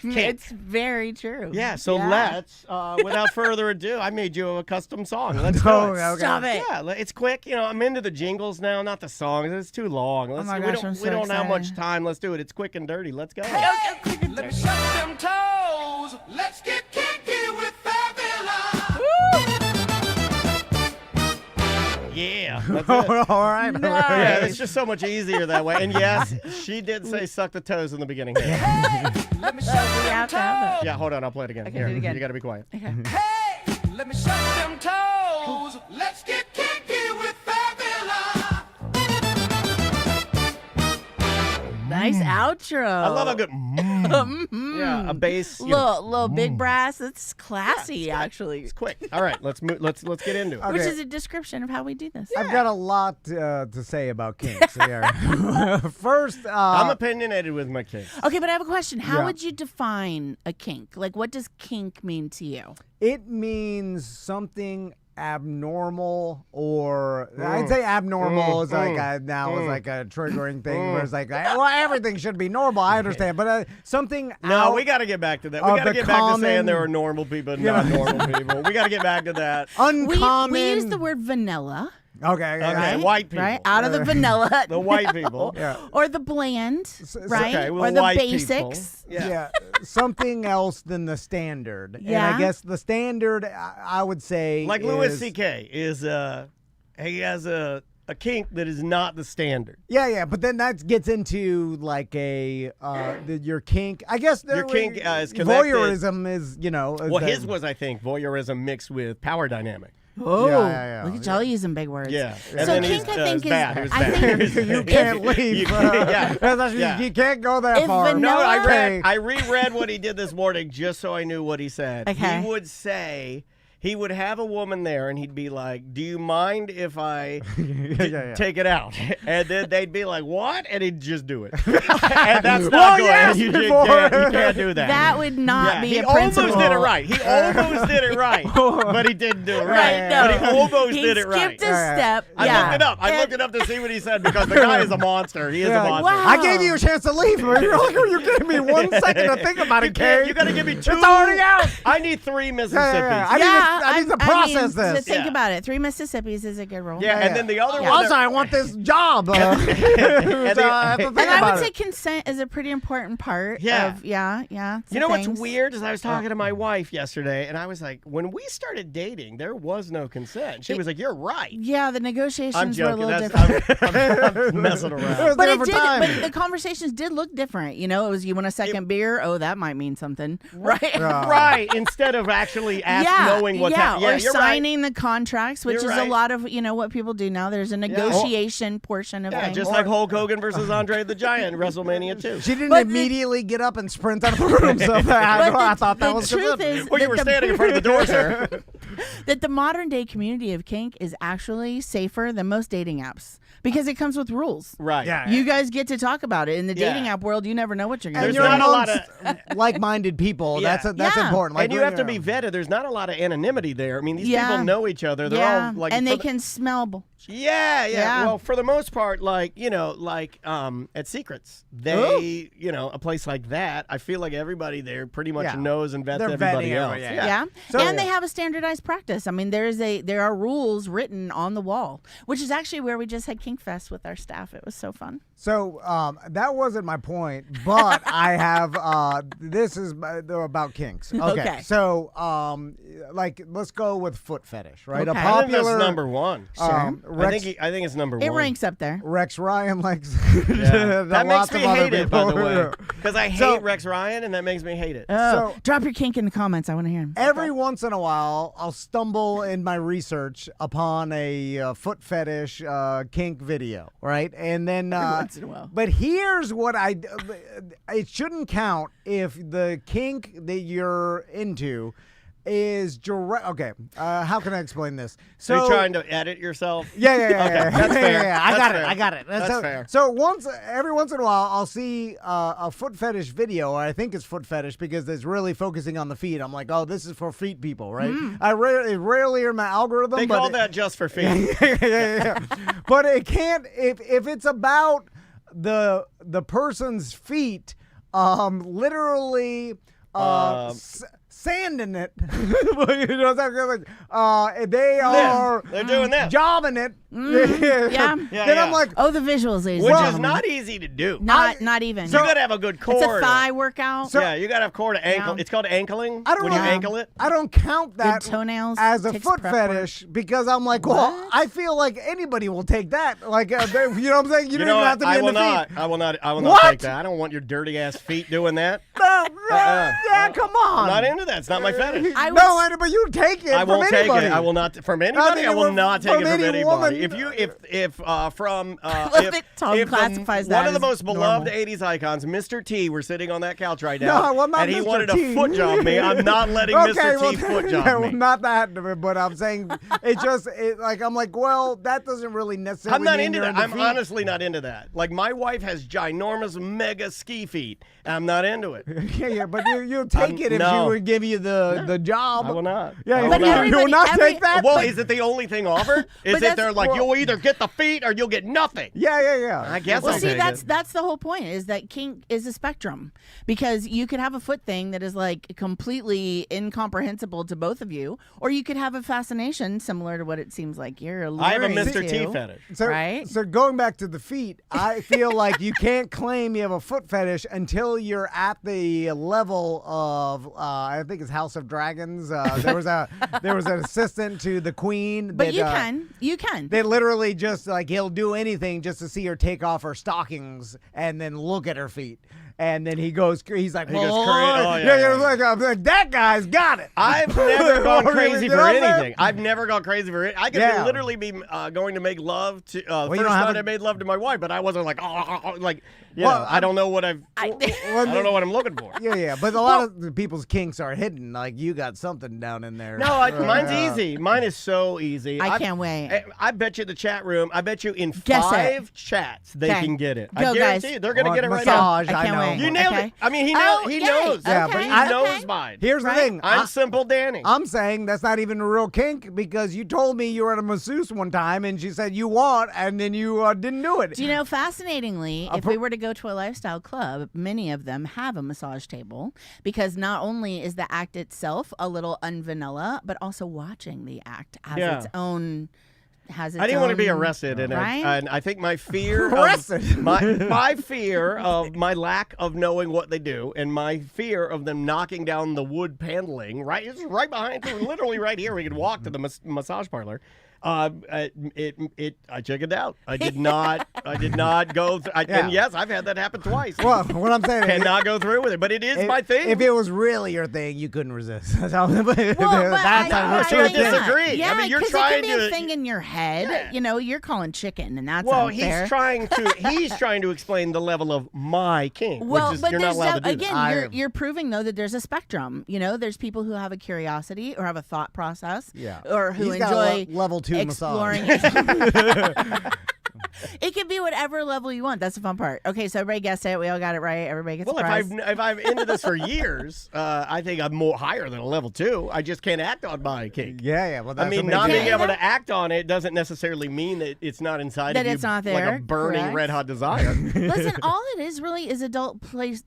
It's very true.
Yeah, so let's, without further ado, I made you a custom song. Let's do
Oh,
it.
okay.
Stop it.
Yeah, it's quick. I'm into the jingles now, not the songs. It's too long. Let's,
my
we
gosh,
don't,
I'm
we
so
don't have much
excited.
time. Let's do it. It's quick and dirty. Let's go.
Let me shut them toes. Let's get kinky with Fairvilla.
Yeah, that's it.
All right.
No.
Yeah, it's just so much easier that way. And yes, she did say suck the toes in the beginning. Here.
Let me
So
shut
we have to have it.
Yeah, hold on. I'll play it again.
Okay,
Here,
do it again.
you got to be quiet.
Hey, let me shut them toes. Let's get kinky with Fairvilla.
Nice outro.
I love a good yeah, a bass.
Little big brass. It's classy, actually.
It's quick. All right, let's move. Let's get into it.
Which
Okay.
is a description of how we do this.
I've got a lot to say about kinks here. First,
I'm opinionated with my kids.
Okay, but I have a question. How
Yeah.
would you define a kink? Like, what does kink mean to you?
it means something abnormal, or I'd say abnormal is like now is like a triggering thing where it's like, well, everything should be normal. I understand, but something.
No,
out
we got to get back to that. We
of
got to
the
get back to saying
common-
there are normal people and not normal people. We got to get back to that.
uncommon.
We use the word vanilla,
okay,
Okay,
right?
white people.
right? Out of the vanilla.
The white people.
Yeah.
Or the bland, right?
okay, well,
or the
white
basics.
people.
Yeah, something else than the standard. And
Yeah.
I guess the standard, I would say,
Like Louis
is-
C.K. is, he has a kink that is not the standard.
Yeah, but then that gets into like your kink. I guess
Your kink is connected-
voyeurism is, is
Well,
the-
his was, I think, voyeurism mixed with power dynamic.
Oh,
Yeah.
look at y'all using big words.
Yeah.
So
And then
kink,
he's,
I think,
it's
is
bad. It was
I
bad.
think
you can't leave.
You can't- yeah.
That's actually-
Yeah.
You can't go that
If
far.
vanilla-
No,
Okay.
I reread what he did this morning just so I knew what he said.
Okay.
He would say he would have a woman there and he'd be like, "Do you mind if I
Yeah.
take it out?" And then they'd be like, "What?" And he'd just do it. And that's not
Well,
good.
yes,
you
before-
can't do that.
that would not
Yeah,
be
he
a
almost
principle.
did it right. He almost did it right, but he didn't do it right.
Right, no.
But he almost
He
did it right.
skipped a step.
I
yeah.
looked it up. I looked it up to see what he said because the guy is a monster. He is
Yeah.
a monster.
Wow.
I gave you a chance to leave. But you're like, you gave me 1 second to think about it, Kay.
You got to give me 2.
It's already out.
I need 3 Mississippis.
I need to process
To
this.
think
Yeah.
about it, 3 Mississippis is a good rule.
Yeah, and then the other one.
Also, I want this job. I have to think
And I
about
would say
it.
consent is a pretty important part
Yeah.
of yeah. it's
You
the
know what's
things.
weird is I was talking to my wife yesterday, and I was like, when we started dating, there was no consent. She was like, "You're right."
Yeah, the
I'm
negotiations were a
joking.
little
That's,
different.
I'm messing around.
But it
different
did.
time.
But the conversations did look different. It was you want a second beer? Oh, that might mean something, right?
Right, instead of actually knowing what's happening.
or
Yeah, you're
signing the contracts, which
You're
is
right.
a lot of what people do now. There's a negotiation portion of
right. Yeah,
things.
just like Hulk Hogan versus Andre the Giant in WrestleMania 2.
She didn't
But the-
immediately get up and sprint out of the room. So I thought that
the
was
truth
good.
is
Well, you
that
were
the-
standing in front of the door, sir.
that the modern day community of kink is actually safer than most dating apps because it comes with rules.
Right.
Yeah.
You guys get to talk about it. In the dating
Yeah.
app world, you never know what you're going
And
to
There's
do.
you're
not a lot
amongst like-minded people.
Yeah.
That's
Yeah.
important. Like,
And you have to be vetted. There's not a lot of anonymity there. I mean, these
Yeah.
people know each other. They're
Yeah,
all like,
and
for
they
the-
can smell.
Yeah.
Yeah.
Well, for the most part, at Secrets, they, a place like that, I feel like everybody there pretty much
Yeah.
knows and vets
They're
everybody
vetting
else.
everybody,
Yeah,
So-
and they have a standardized practice. I mean, there are rules written on the wall, which is actually where we just had Kink Fest with our staff. It was so fun.
So that wasn't my point, but I have this is about kinks.
Okay.
So let's go with foot fetish, right?
Okay.
A
I think that's
popular
number one.
Sure.
Rex,
I think it's number one.
It ranks up there.
Rex Ryan likes.
Yeah. That makes
lots
me
of other
hate it, by the
people.
way, because I hate Rex Ryan, and that makes me hate it.
Oh,
So-
drop your kink in the comments. I want to hear him.
Every once in a while, I'll stumble in my research upon a foot fetish kink video, right? And then,
once in a while.
But here's what it shouldn't count if the kink that you're into is direct. Okay, how can I explain this?
So you're trying to edit yourself?
Yeah.
Okay, that's fair.
Yeah, I
That's
got
fair.
it.
That's fair.
So every once in a while, I'll see a foot fetish video, or I think it's foot fetish because it's really focusing on the feet. I'm like, oh, this is for feet people, right? I rarely in my algorithm.
They
but
call that just for feet.
yeah. But it can't if it's about the person's feet, literally. Sanding it, you know, they are
They're doing that.
jobbing it.
Yeah.
Then I'm like,
Oh, the visuals, ladies.
Which
and
is
gentlemen.
not easy to do.
Not even.
You gotta have a good core.
It's a thigh workout.
Yeah, you gotta have core to ankle.
Yeah.
It's called ankling.
I don't
when
know.
you ankle it.
I don't count that
Good toenails,
as a
takes
foot
prep work.
fetish because I'm like, well,
What?
I feel like anybody will take that. Like, you know what I'm saying? You don't even have to be
I
in
will
the
not.
feet.
I will not
What?
take that. I don't want your dirty ass feet doing that.
No, yeah, come on.
I'm not into that. It's not my fetish.
But you take it
I
from
won't take
anybody.
it. I will not from anybody. I will not take it from
any
anybody.
woman.
Love that Tom classifies that
one of the
as
most beloved
normal.
80s icons, Mr. T, we're sitting on that couch right
No,
now,
well, not
and he
Mr.
wanted
T.
to foot job me. I'm not letting Mr. T foot job
well,
me.
not that, but I'm saying I'm like, well, that doesn't really necessarily
I'm not
mean
into
you're
that. I'm
feet.
honestly not into that. Like, my wife has ginormous mega ski feet, and I'm not into it.
Yeah, but you'll take it if
no.
she would give you the job.
I will not.
Yeah,
I
you
will not.
will not take that?
Well, is it the only thing offered? Is it
that's-
they're like,
well-
you'll either get the feet or you'll get nothing?
Yeah.
I guess
Well,
I'll
see,
take
that's
it.
the whole point. Is that kink is a spectrum because you could have a foot thing that is like completely incomprehensible to both of you, or you could have a fascination similar to what it seems like you're.
I have a
alluring
Mr. T
to.
fetish.
So,
Right?
So going back to the feet, I feel like you can't claim you have a foot fetish until you're at the level of I think it's House of Dragons. There was an assistant to the queen.
But
that,
you can.
They literally just like he'll do anything just to see her take off her stockings and then look at her feet. And then he's like,
He goes
"Oh,
crazy." Oh, yeah.
I'm like, that guy's got it.
I've never gone crazy
You
for
know what I'm saying?
anything. I've never gone crazy for it. I could
Yeah.
literally be going to make love to
you
first
don't have
night
a-
I made love to my wife, but I wasn't like like
Well,
I don't know what I
I-
don't know what I'm looking for.
Yeah, but a lot of the people's kinks are hidden. Like you got something down in there.
No, mine's easy. Mine is so easy.
I can't wait.
I bet you the chat room. I bet you in
Guess it.
5 chats they
Okay.
can get it.
Go,
I guarantee
guys.
you, they're gonna get it right
Massage,
now.
I can't
know.
wait.
You nailed
Okay.
it. I mean, he
Oh,
knows. He
yay.
knows.
Yeah,
Okay,
but
He
I-
knows mine.
Here's the
Right?
thing.
I'm simple Danny.
I'm saying that's not even a real kink because you told me you were at a masseuse one time and she said you want and then you didn't do it.
Do you know, fascinatingly, if we were to go to a lifestyle club, many of them have a massage table because not only is the act itself a little unvanilla, but also watching the act has
Yeah.
its own. Has its
I didn't want to be
own-
arrested, and
Right?
I think my fear
Arrested?
of my fear of my lack of knowing what they do, and my fear of them knocking down the wood paneling it's right behind, literally right here. We could walk to the massage parlor. I checked out. I did not go. And yes, I've had that happen twice.
Well, what I'm saying is
Cannot go through with it, but it is my thing.
If it was really your thing, you couldn't resist. That's how,
Well, but
that's
I
true
I
thing.
disagree.
Yeah,
I mean, you're
'cause
trying
it can be
to-
a thing in your head.
Yeah.
You know, you're calling chicken, and that's
well,
unfair.
he's trying to explain the level of my kink,
Well,
which is
but
you're not
there's
allowed to do
again,
that.
you're proving though that there's a spectrum. You know, there's people who have a curiosity or have a thought process,
Yeah.
or who
He's got
enjoy
a level 2
exploring.
massage.
It can be whatever level you want. That's the fun part. Okay, so everybody guessed it. We all got it right. Everybody gets
Well,
a prize.
if I've into this for years, I think I'm more higher than a level 2. I just can't act on my kink.
Yeah. Well, that's
I mean,
what
not
makes
being
it-
able to act on it doesn't necessarily mean that it's not inside
That
of you,
it's not
like
there,
a burning
correct.
red hot desire.
Listen, all it is really is adult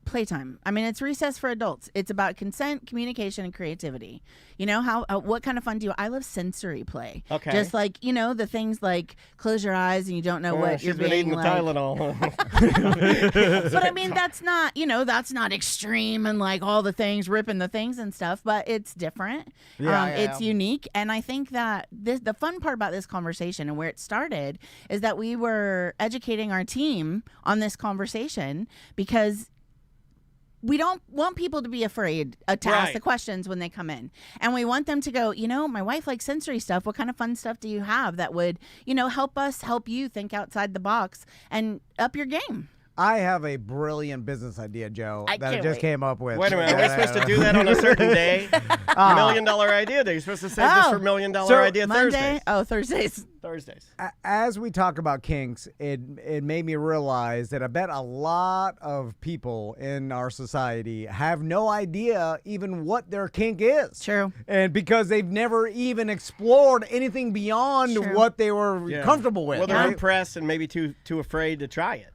playtime. I mean, it's recess for adults. It's about consent, communication, and creativity. You know, what kind of fun do you? I love sensory play.
Okay.
Just like, you know, the things like close your eyes and you don't know what you're
she's been
being
eating
like.
the Tylenol.
But I mean, that's not, you know, that's not extreme and like all the things, ripping the things and stuff, but it's different. It's unique. And I think that the fun part about this conversation and where it started is that we were educating our team on this conversation because we don't want people to be afraid to ask the questions when they come in. And we want them to go, you know, my wife likes sensory stuff. What kind of fun stuff do you have that would, you know, help you think outside the box and up your game?
I have a brilliant business idea, Joe, that I just came up with.
Wait a minute, are we supposed to do that on a certain day? $1 million idea day. You're supposed to save this for $1 million idea
Monday?
Thursdays.
Oh, Thursdays.
As we talk about kinks, it made me realize that I bet a lot of people in our society have no idea even what their kink is.
True.
And because they've never even explored anything beyond what they were comfortable with.
Well, they're impressed and maybe too afraid to try it.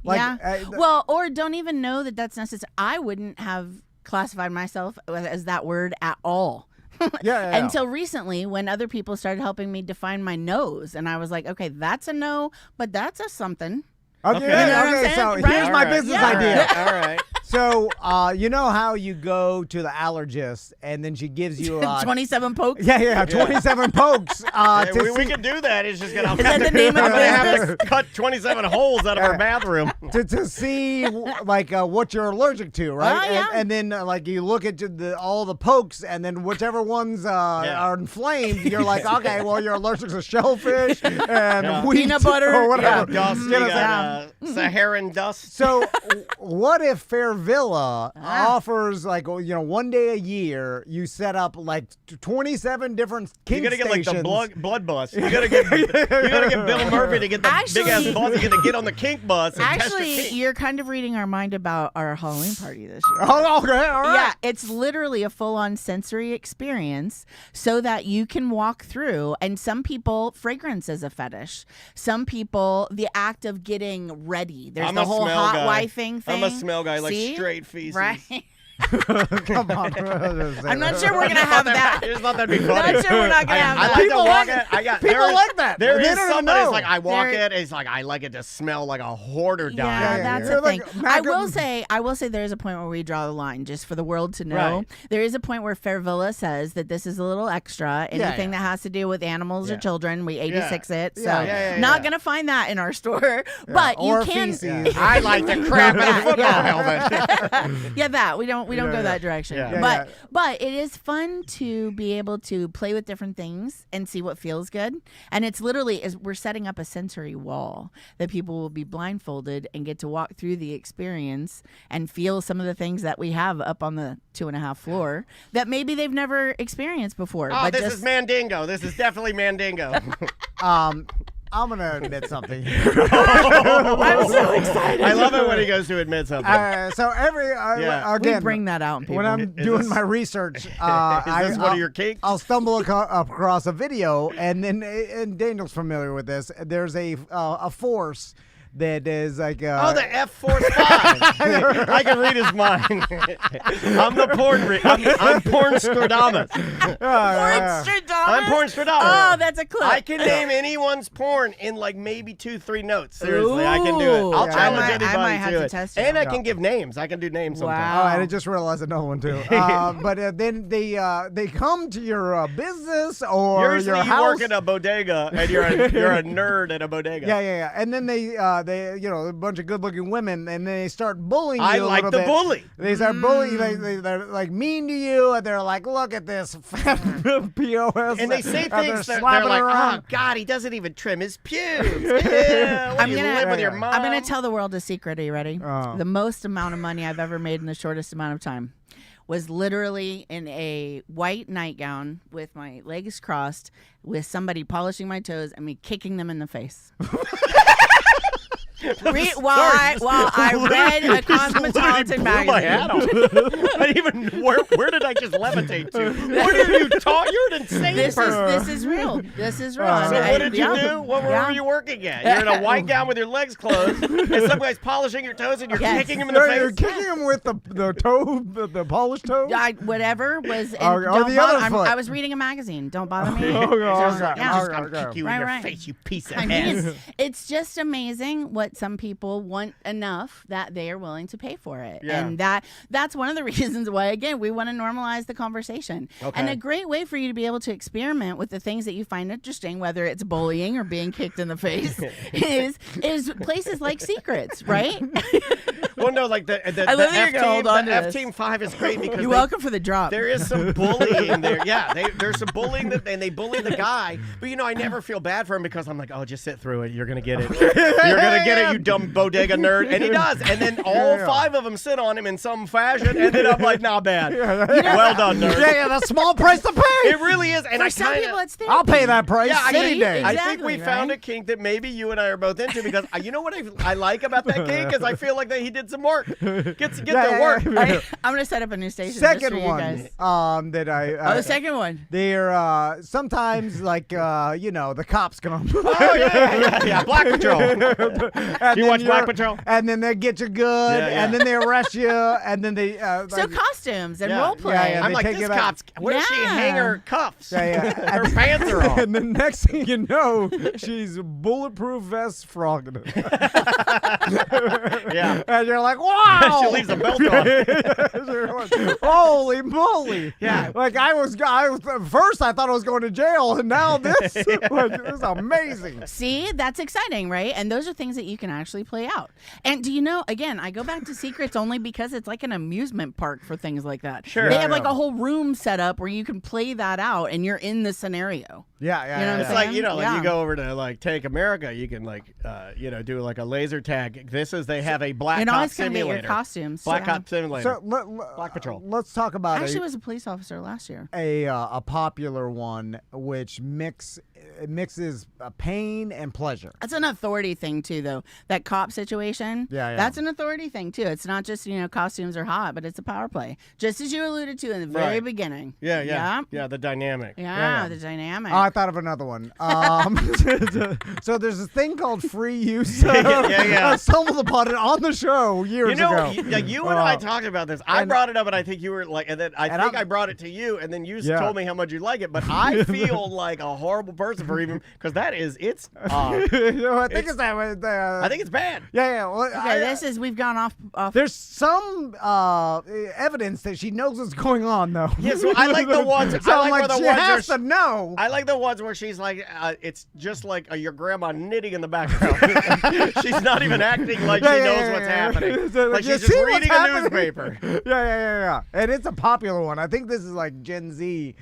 Well, or don't even know that that's necessary. I wouldn't have classified myself as that word at all. Until recently, when other people started helping me define my nose, and I was like, okay, that's a no, but that's a something.
Okay, so here's my business idea.
All right.
So, you know how you go to the allergist and then she gives you
27 pokes?
Yeah, 27 pokes.
We can do that. It's just going
Is that the name of the business?
to cut 27 holes out of our bathroom.
to see, like, what you're allergic to, right? And then, like, you look at all the pokes, and then whichever ones are inflamed, you're like, okay, well, you're allergic to shellfish and wheat
peanut butter
or whatever.
Dust, Saharan dust.
So, what if Fairvilla offers, like, you know, one day a year, you set up like 27 different kink
You gotta get
stations.
like the blood bus. You gotta get Bill Murphy to get the big ass bus. You gotta get on the kink bus. And test your
Actually,
kink.
you're kind of reading our mind about our Halloween party this year.
Oh, okay, all right.
Yeah, it's literally a full-on sensory experience so that you can walk through. And some people, fragrance is a fetish. Some people, the act of getting ready. There's the whole hot wifing thing.
I'm a smell guy, like
See?
straight feces.
Right.
Come on.
I'm not sure we're gonna have that.
I just thought that'd be funny.
Not sure we're not gonna have
I
that.
like to walk it.
People like that.
There
They
is
don't even
somebody
know.
that's like, I walk it. It's like, I like it to smell like a hoarder dime.
Yeah, that's
You're
the thing.
like
I will say there is a point where we draw the line, just for the world to know.
Right.
There is a point where Fairvilla says that this is a little extra. Anything that has to do with animals or children, we 86 it. So not gonna find that in our store. But you
or
can.
feces.
I like the crap out of football helmet.
Yeah, that we don't go that direction.
Yeah.
But it is fun to be able to play with different things and see what feels good. And it's literally we're setting up a sensory wall that people will be blindfolded and get to walk through the experience and feel some of the things that we have up on the 2.5 floor that maybe they've never experienced before.
Oh,
but
this is Mandingo. This is definitely Mandingo.
I'm going to admit something here.
I'm so excited.
I love it when he goes to admit something.
So again,
we bring that out in people.
when I'm doing my research,
Is this one of your kinks?
I'll stumble across a video, and then and Daniel's familiar with this. There's a force that is like
the F-Force 5. I can read his mind. I'm the porn. I'm Pornstradamus. I'm Pornstradamus.
Oh, that's a clip.
I can name anyone's porn in like maybe 2-3 notes. Seriously, I can do it. I'll challenge anybody
I might have
to
to
it.
test you.
And I can give names. I can do names sometimes.
Wow.
Oh, and I just realized another one too. But then they come to your business or
Usually
your
you
house.
work in a bodega and you're a nerd at a bodega.
Yeah. And then they a bunch of good-looking women, and they start bullying you.
I
a
like
little
the
bit.
bully.
They start bullying. They're like mean to you, and they're like, "Look at this POS."
And they say
and
things that
slapping
they're like,
around.
oh, God, he doesn't even trim his pubes. Yeah,
I'm
you
gonna-
live with your mom.
I'm going to tell the world a secret. Are you ready?
Oh.
The most amount of money I've ever made in the shortest amount of time was literally in a white nightgown with my legs crossed, with somebody polishing my toes and me kicking them in the face. While I read a Cosmopolitan
My hat
magazine.
off. I even where did I just levitate to? What are you talking? You're an insane person.
This is real. This is real.
So what did you do? What were you working at? You're in a white gown with your legs closed, and some guy's polishing your toes, and you're kicking him in the face.
You're kicking him with the toe, the polished toe.
Whatever was.
Or the other foot.
I was reading a magazine. Don't bother me.
I'm just gonna kick you in your face, you piece of ass.
It's just amazing what some people want enough that they are willing to pay for it.
Yeah.
And that's one of the reasons why, again, we want to normalize the conversation.
Okay.
And a great way for you to be able to experiment with the things that you find interesting, whether it's bullying or being kicked in the face, is places like Secrets, right?
Well, no, like the
I love that
F
you're gonna hold on
team,
to
the F
this.
Team 5 is great because
You're welcome for the drop.
There is some bullying there. Yeah, there's some bullying and they bully the guy. But I never feel bad for him because I'm like, oh, just sit through it. You're gonna get it. You're gonna get it, you dumb bodega nerd. And he does. And then all 5 of them sit on him in some fashion, and then I'm like, not bad. Well done, nerd.
Yeah, that's a small price to pay.
It really is. And
for some people, it's therapy.
I'll pay that price any day.
I think we found a kink that maybe you and I are both into because you know what I like about that kink is I feel like that he did some work. Get their work.
I'm going to set up a new station.
Second
just for you
one
guys.
that I
the second one.
They're sometimes like the cops come.
Oh yeah. Black Patrol. Do you watch Black Patrol?
And then they get you good, and then they arrest you, and then they
so costumes and role play.
Yeah,
I'm like, this cop's. Where does she hang her cuffs? Her pants are off.
And the next thing you know, she's bulletproof vest frogging it.
Yeah.
And you're like, wow.
She leaves the belt on.
Holy moly.
Yeah.
Like I was first I thought I was going to jail, and now this. This is amazing.
See, that's exciting, right? And those are things that you can actually play out. And do you know, again, I go back to Secrets only because it's like an amusement park for things like that.
Sure.
They have like a whole room set up where you can play that out and you're in the scenario.
Yeah.
You know what
It's
I'm
like,
saying?
like you go over to like Take America, you can like, do like a laser tag. They have a black cop
It's going to be
simulator.
your costumes.
Black
yeah.
cop simulator.
So
Black Patrol.
Let's talk about
I actually was a police officer last year.
a popular one which mixes pain and pleasure.
That's an authority thing too, though. That cop situation.
Yeah.
That's an authority thing too. It's not just costumes are hot, but it's a power play, just as you alluded to in the very beginning.
Yeah. The dynamic.
Yeah, the dynamic.
Oh, I thought of another one. So there's this thing called free use.
Yeah.
I stumbled upon it on the show years ago.
You and I talked about this. I brought it up, and I think you were like, and then I brought it to you, and then you told me how much you like it. But I feel like a horrible person for even because it's.
I think it's that way.
I think it's bad.
Yeah. Well,
okay, we've gone off.
There's some evidence that she knows what's going on, though.
Yeah, so I like the ones.
So
I like
I'm
the
she
ones
has
where
to know.
I like the ones where she's like, it's just like your grandma knitting in the background. She's not even acting like she knows what's happening.
So,
like
you
she's just
see what's
reading a
happening?
newspaper.
Yeah. And it's a popular one. I think this is like Gen Z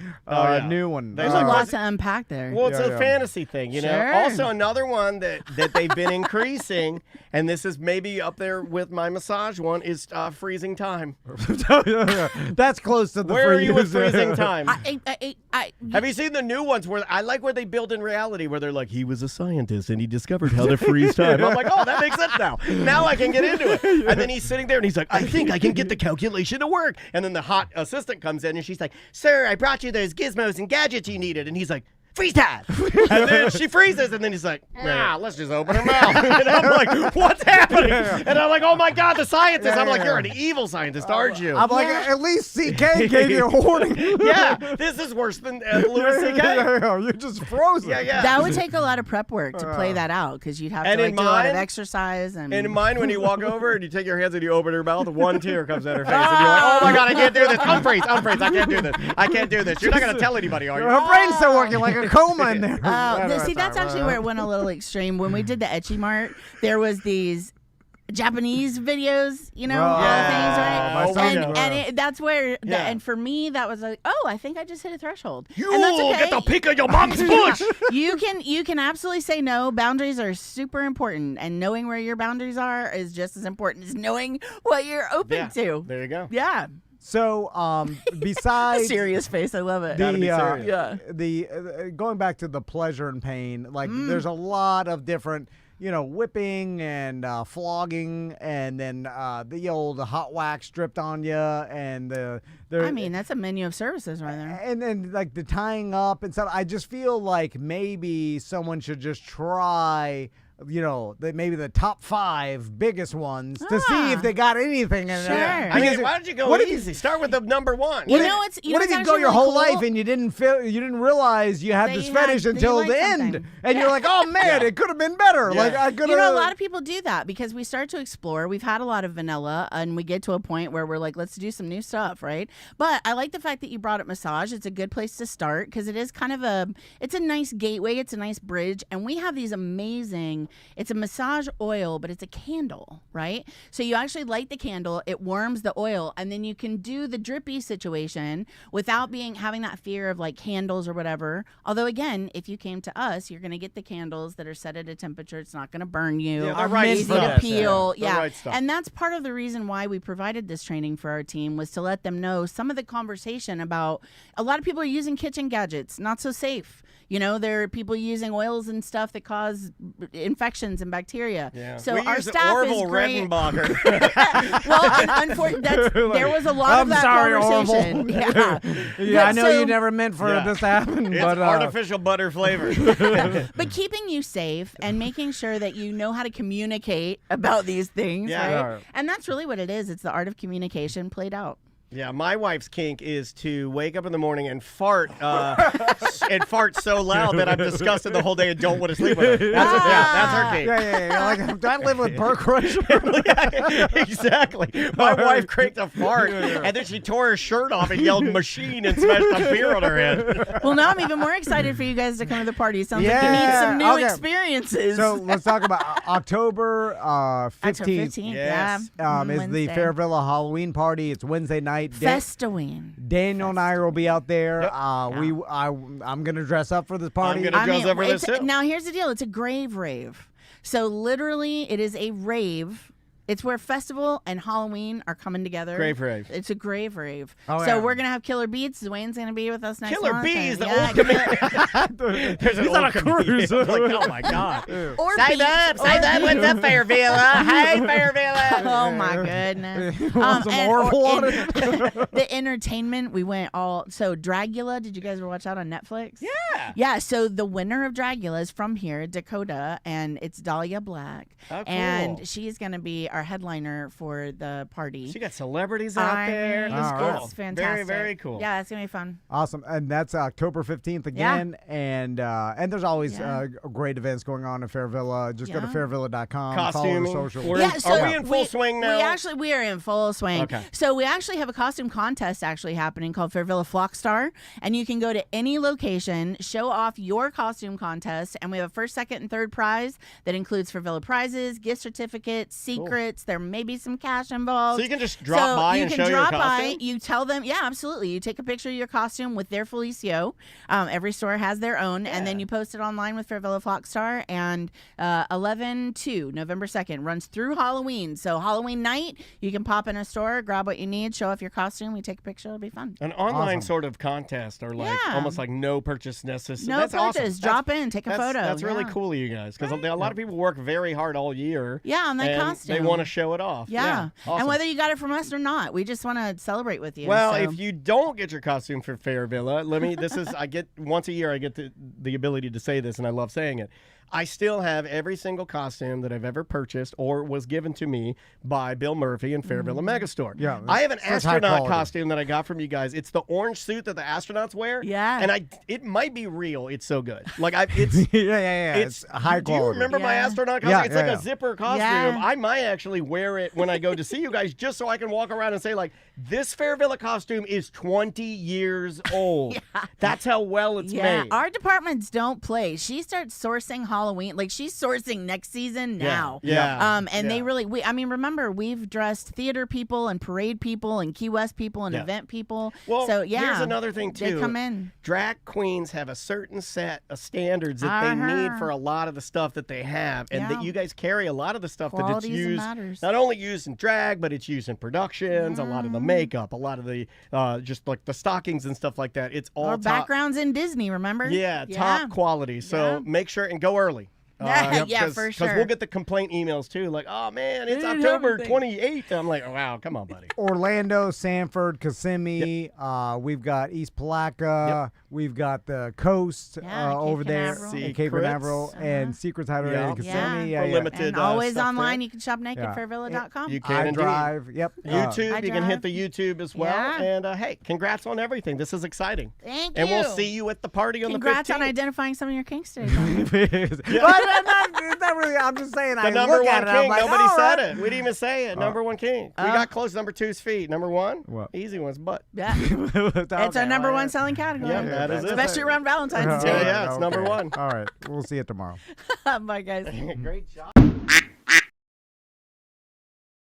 new one.
There's lots to unpack there.
Well, it's a fantasy thing, you know.
Sure.
Also, another one that they've been increasing, and this is maybe up there with my massage one, is freezing time.
That's close to the
Where
free
are you with
use.
freezing time?
I
Have you seen the new ones where I like where they build in reality where they're like, he was a scientist and he discovered how to freeze time. I'm like, oh, that makes sense now. Now I can get into it. And then he's sitting there and he's like, I think I can get the calculation to work. And then the hot assistant comes in and she's like, sir, I brought you those gizmos and gadgets you needed. And he's like, freeze time. And then she freezes, and then he's like, let's just open her mouth. And I'm like, what's happening? And I'm like, oh my God, the scientist. I'm like, you're an evil scientist, aren't you?
I'm like, at least CK gave you a warning.
Yeah, this is worse than Louis CK.
You're just frozen.
Yeah.
That would take a lot of prep work to play that out because you'd have to do a lot of exercise. And
in mine, when you walk over and you take your hands and you open her mouth, one tear comes out her face. And you're like, oh my God, I can't do this. Unfreeze. I can't do this. You're not going to tell anybody, are you?
Her brain's still working like a coma in there.
That's actually where it went a little extreme. When we did the Etchy Mart, there was these Japanese videos, things, right? That's where, and for me, that was like, oh, I think I just hit a threshold.
You
and that's okay.
get the pick of your mom's bush.
You can absolutely say no. Boundaries are super important, and knowing where your boundaries are is just as important as knowing what you're open to.
There you go.
Yeah.
So, besides
Serious face, I love it.
the going back to the pleasure and pain, like there's a lot of different, whipping and flogging, and then the old hot wax dripped on you, and
that's a menu of services right there.
And then like the tying up and stuff. I just feel like maybe someone should just try. Maybe the top 5 biggest ones to see if they got anything in there.
I mean, why don't you go easy? Start with the number 1.
What if you go your whole life and you didn't realize you had this fetish until the end, and you're like, oh man, it could have been better.
Yeah.
Like I could have.
A lot of people do that because we start to explore. We've had a lot of vanilla, and we get to a point where we're like, let's do some new stuff, right? But I like the fact that you brought up massage. It's a good place to start because it is kind of it's a nice gateway. It's a nice bridge, and we have these amazing. It's a massage oil, but it's a candle, right? So you actually light the candle, it warms the oil, and then you can do the drippy situation without having that fear of like candles or whatever. Although again, if you came to us, you're going to get the candles that are set at a temperature. It's not going to burn you.
Yeah, the right
easy
stuff.
to peel.
Yeah, the right stuff.
And that's part of the reason why we provided this training for our team, was to let them know some of the conversation about a lot of people are using kitchen gadgets, not so safe. There are people using oils and stuff that cause infections and bacteria.
Yeah.
So
we
our
use
staff
Orville
is great.
Redenbacher.
Well, unfortunately, there was a lot of that conversation.
Orville.
Yeah,
I know you never meant for this to happen,
It's
but
artificial butter flavor.
But keeping you safe and making sure that you know how to communicate about these things, right? And that's really what it is. It's the art of communication played out.
Yeah, my wife's kink is to wake up in the morning and fart, and fart so loud that I'm disgusted the whole day and don't want to sleep with her. That's her kink.
Yeah. Like, do I live with Burke Crusher?
Yeah, exactly. My wife cranked a fart, and then she tore her shirt off and yelled "machine" and smashed a beer on her head.
Well, now I'm even more excited for you guys to come to the party. Sounds like you need some new experiences.
So let's talk about October 15th.
October 15th,
Yes.
Is the
Wednesday.
Fairvilla Halloween party. It's Wednesday night.
Festoween.
Daniel and I will be out there. I'm gonna dress up for this party.
I'm gonna dress up for this too.
Now here's the deal. It's a grave rave. So literally, it is a rave. It's where festival and Halloween are coming together.
Grave rave.
It's a grave rave.
Oh,
so we're going to have Killer Beats. Dwayne's going to be with us next
Killer
month.
Bees, the
yeah,
old comedian. There's an
He's on
old
a cruise.
comedian. Like, oh my God.
Or
Say
Beats.
that. Say that. What's up, Fairvilla? Hey, Fairvilla.
Oh my goodness.
Want some Orville water?
The entertainment, we went all. So Dragula, did you guys ever watch that on Netflix?
Yeah.
Yeah, so the winner of Dragula is from here, Dakota, and it's Dahlia Black.
Oh, cool.
And she's going to be our headliner for the party.
She got celebrities out there.
It's
That's cool.
It's fantastic.
Very, very cool.
Yeah, it's going to be fun.
Awesome, and that's October 15th again, and there's always great events going on in Fairvilla. Just go to fairvilla.com.
Costuming.
Follow the social.
So
are we in full swing now?
We are in full swing.
Okay.
So we actually have a costume contest happening called Fairvilla Flock Star, and you can go to any location, show off your costume contest, and we have a first, second, and third prize that includes Fairvilla prizes, gift certificates, secrets. There may be some cash involved.
So you can just drop by and show your costume?
You tell them, yeah, absolutely. You take a picture of your costume with their Felicio. Every store has their own, and then you post it online with Fairvilla Flock Star, and 11/2, November 2nd, runs through Halloween. So Halloween night, you can pop in a store, grab what you need, show off your costume, we take a picture, it'll be fun.
An online sort of contest, or like almost like no purchase necessary.
No
That's
purchase.
awesome.
Drop in, take a photo.
That's really cool of you guys, because a lot of people work very hard all year.
Yeah, on that
and
costume.
They want to show it off.
Yeah.
Awesome.
And whether you got it from us or not, we just want to celebrate with you.
Well,
so.
if you don't get your costume for Fairvilla, I get once a year I get the ability to say this, and I love saying it. I still have every single costume that I've ever purchased or was given to me by Bill Murphy in Fairvilla Megastore.
Yeah,
I have an
that's high
astronaut
quality.
costume that I got from you guys. It's the orange suit that the astronauts wear.
Yeah.
And it might be real. It's so good. Like it's
yeah. It's high
Do you
quality.
remember my
Yeah.
astronaut costume?
Yeah,
It's
yeah,
like
yeah.
a zipper costume.
Yeah.
I might actually wear it when I go to see you guys, just so I can walk around and say, like, this Fairvilla costume is 20 years old. That's how well it's
yeah,
made.
our departments don't play. She starts sourcing Halloween. Like she's sourcing next season now.
Yeah.
And they really, remember we've dressed theater people and parade people and Key West people and event people.
Well,
so yeah,
here's another thing too.
They come in.
Drag queens have a certain set of standards that they need for a lot of the stuff that they have, and that you guys carry a lot of the stuff that it's used, not only used in drag, but it's used in productions. A lot of the makeup, a lot of the just like the stockings and stuff like that. It's all
Or backgrounds in Disney. Remember?
Yeah, top quality. So make sure and go early.
Yeah, for sure.
Because we'll get the complaint emails too, like, oh man, it's October 28th. I'm like, oh, wow, come on, buddy.
Orlando, Sanford, Kissimmee. We've got East Palatka. We've got the coast over there in Cape Canaveral and Secrets Hideaway in Kissimmee.
For limited
and always
stuff
online.
there.
You can shop nakedfairvilla.com.
You can
drive. Yep.
YouTube. You can hit the YouTube as well. And hey, congrats on everything. This is exciting.
Thank you.
And we'll see you at the party on the 15th.
Congrats on identifying some of your kinks today.
It's not really. I'm just saying.
The number one king. Nobody said it. We didn't even say it. Number one king. We got close. Number two's feet. Number one.
What?
Easy one's butt.
Yeah. It's our number one selling category.
Yeah, that is it.
Especially around Valentine's Day.
Yeah, it's number one.
All right. We'll see you tomorrow.
Bye, guys.
Great job.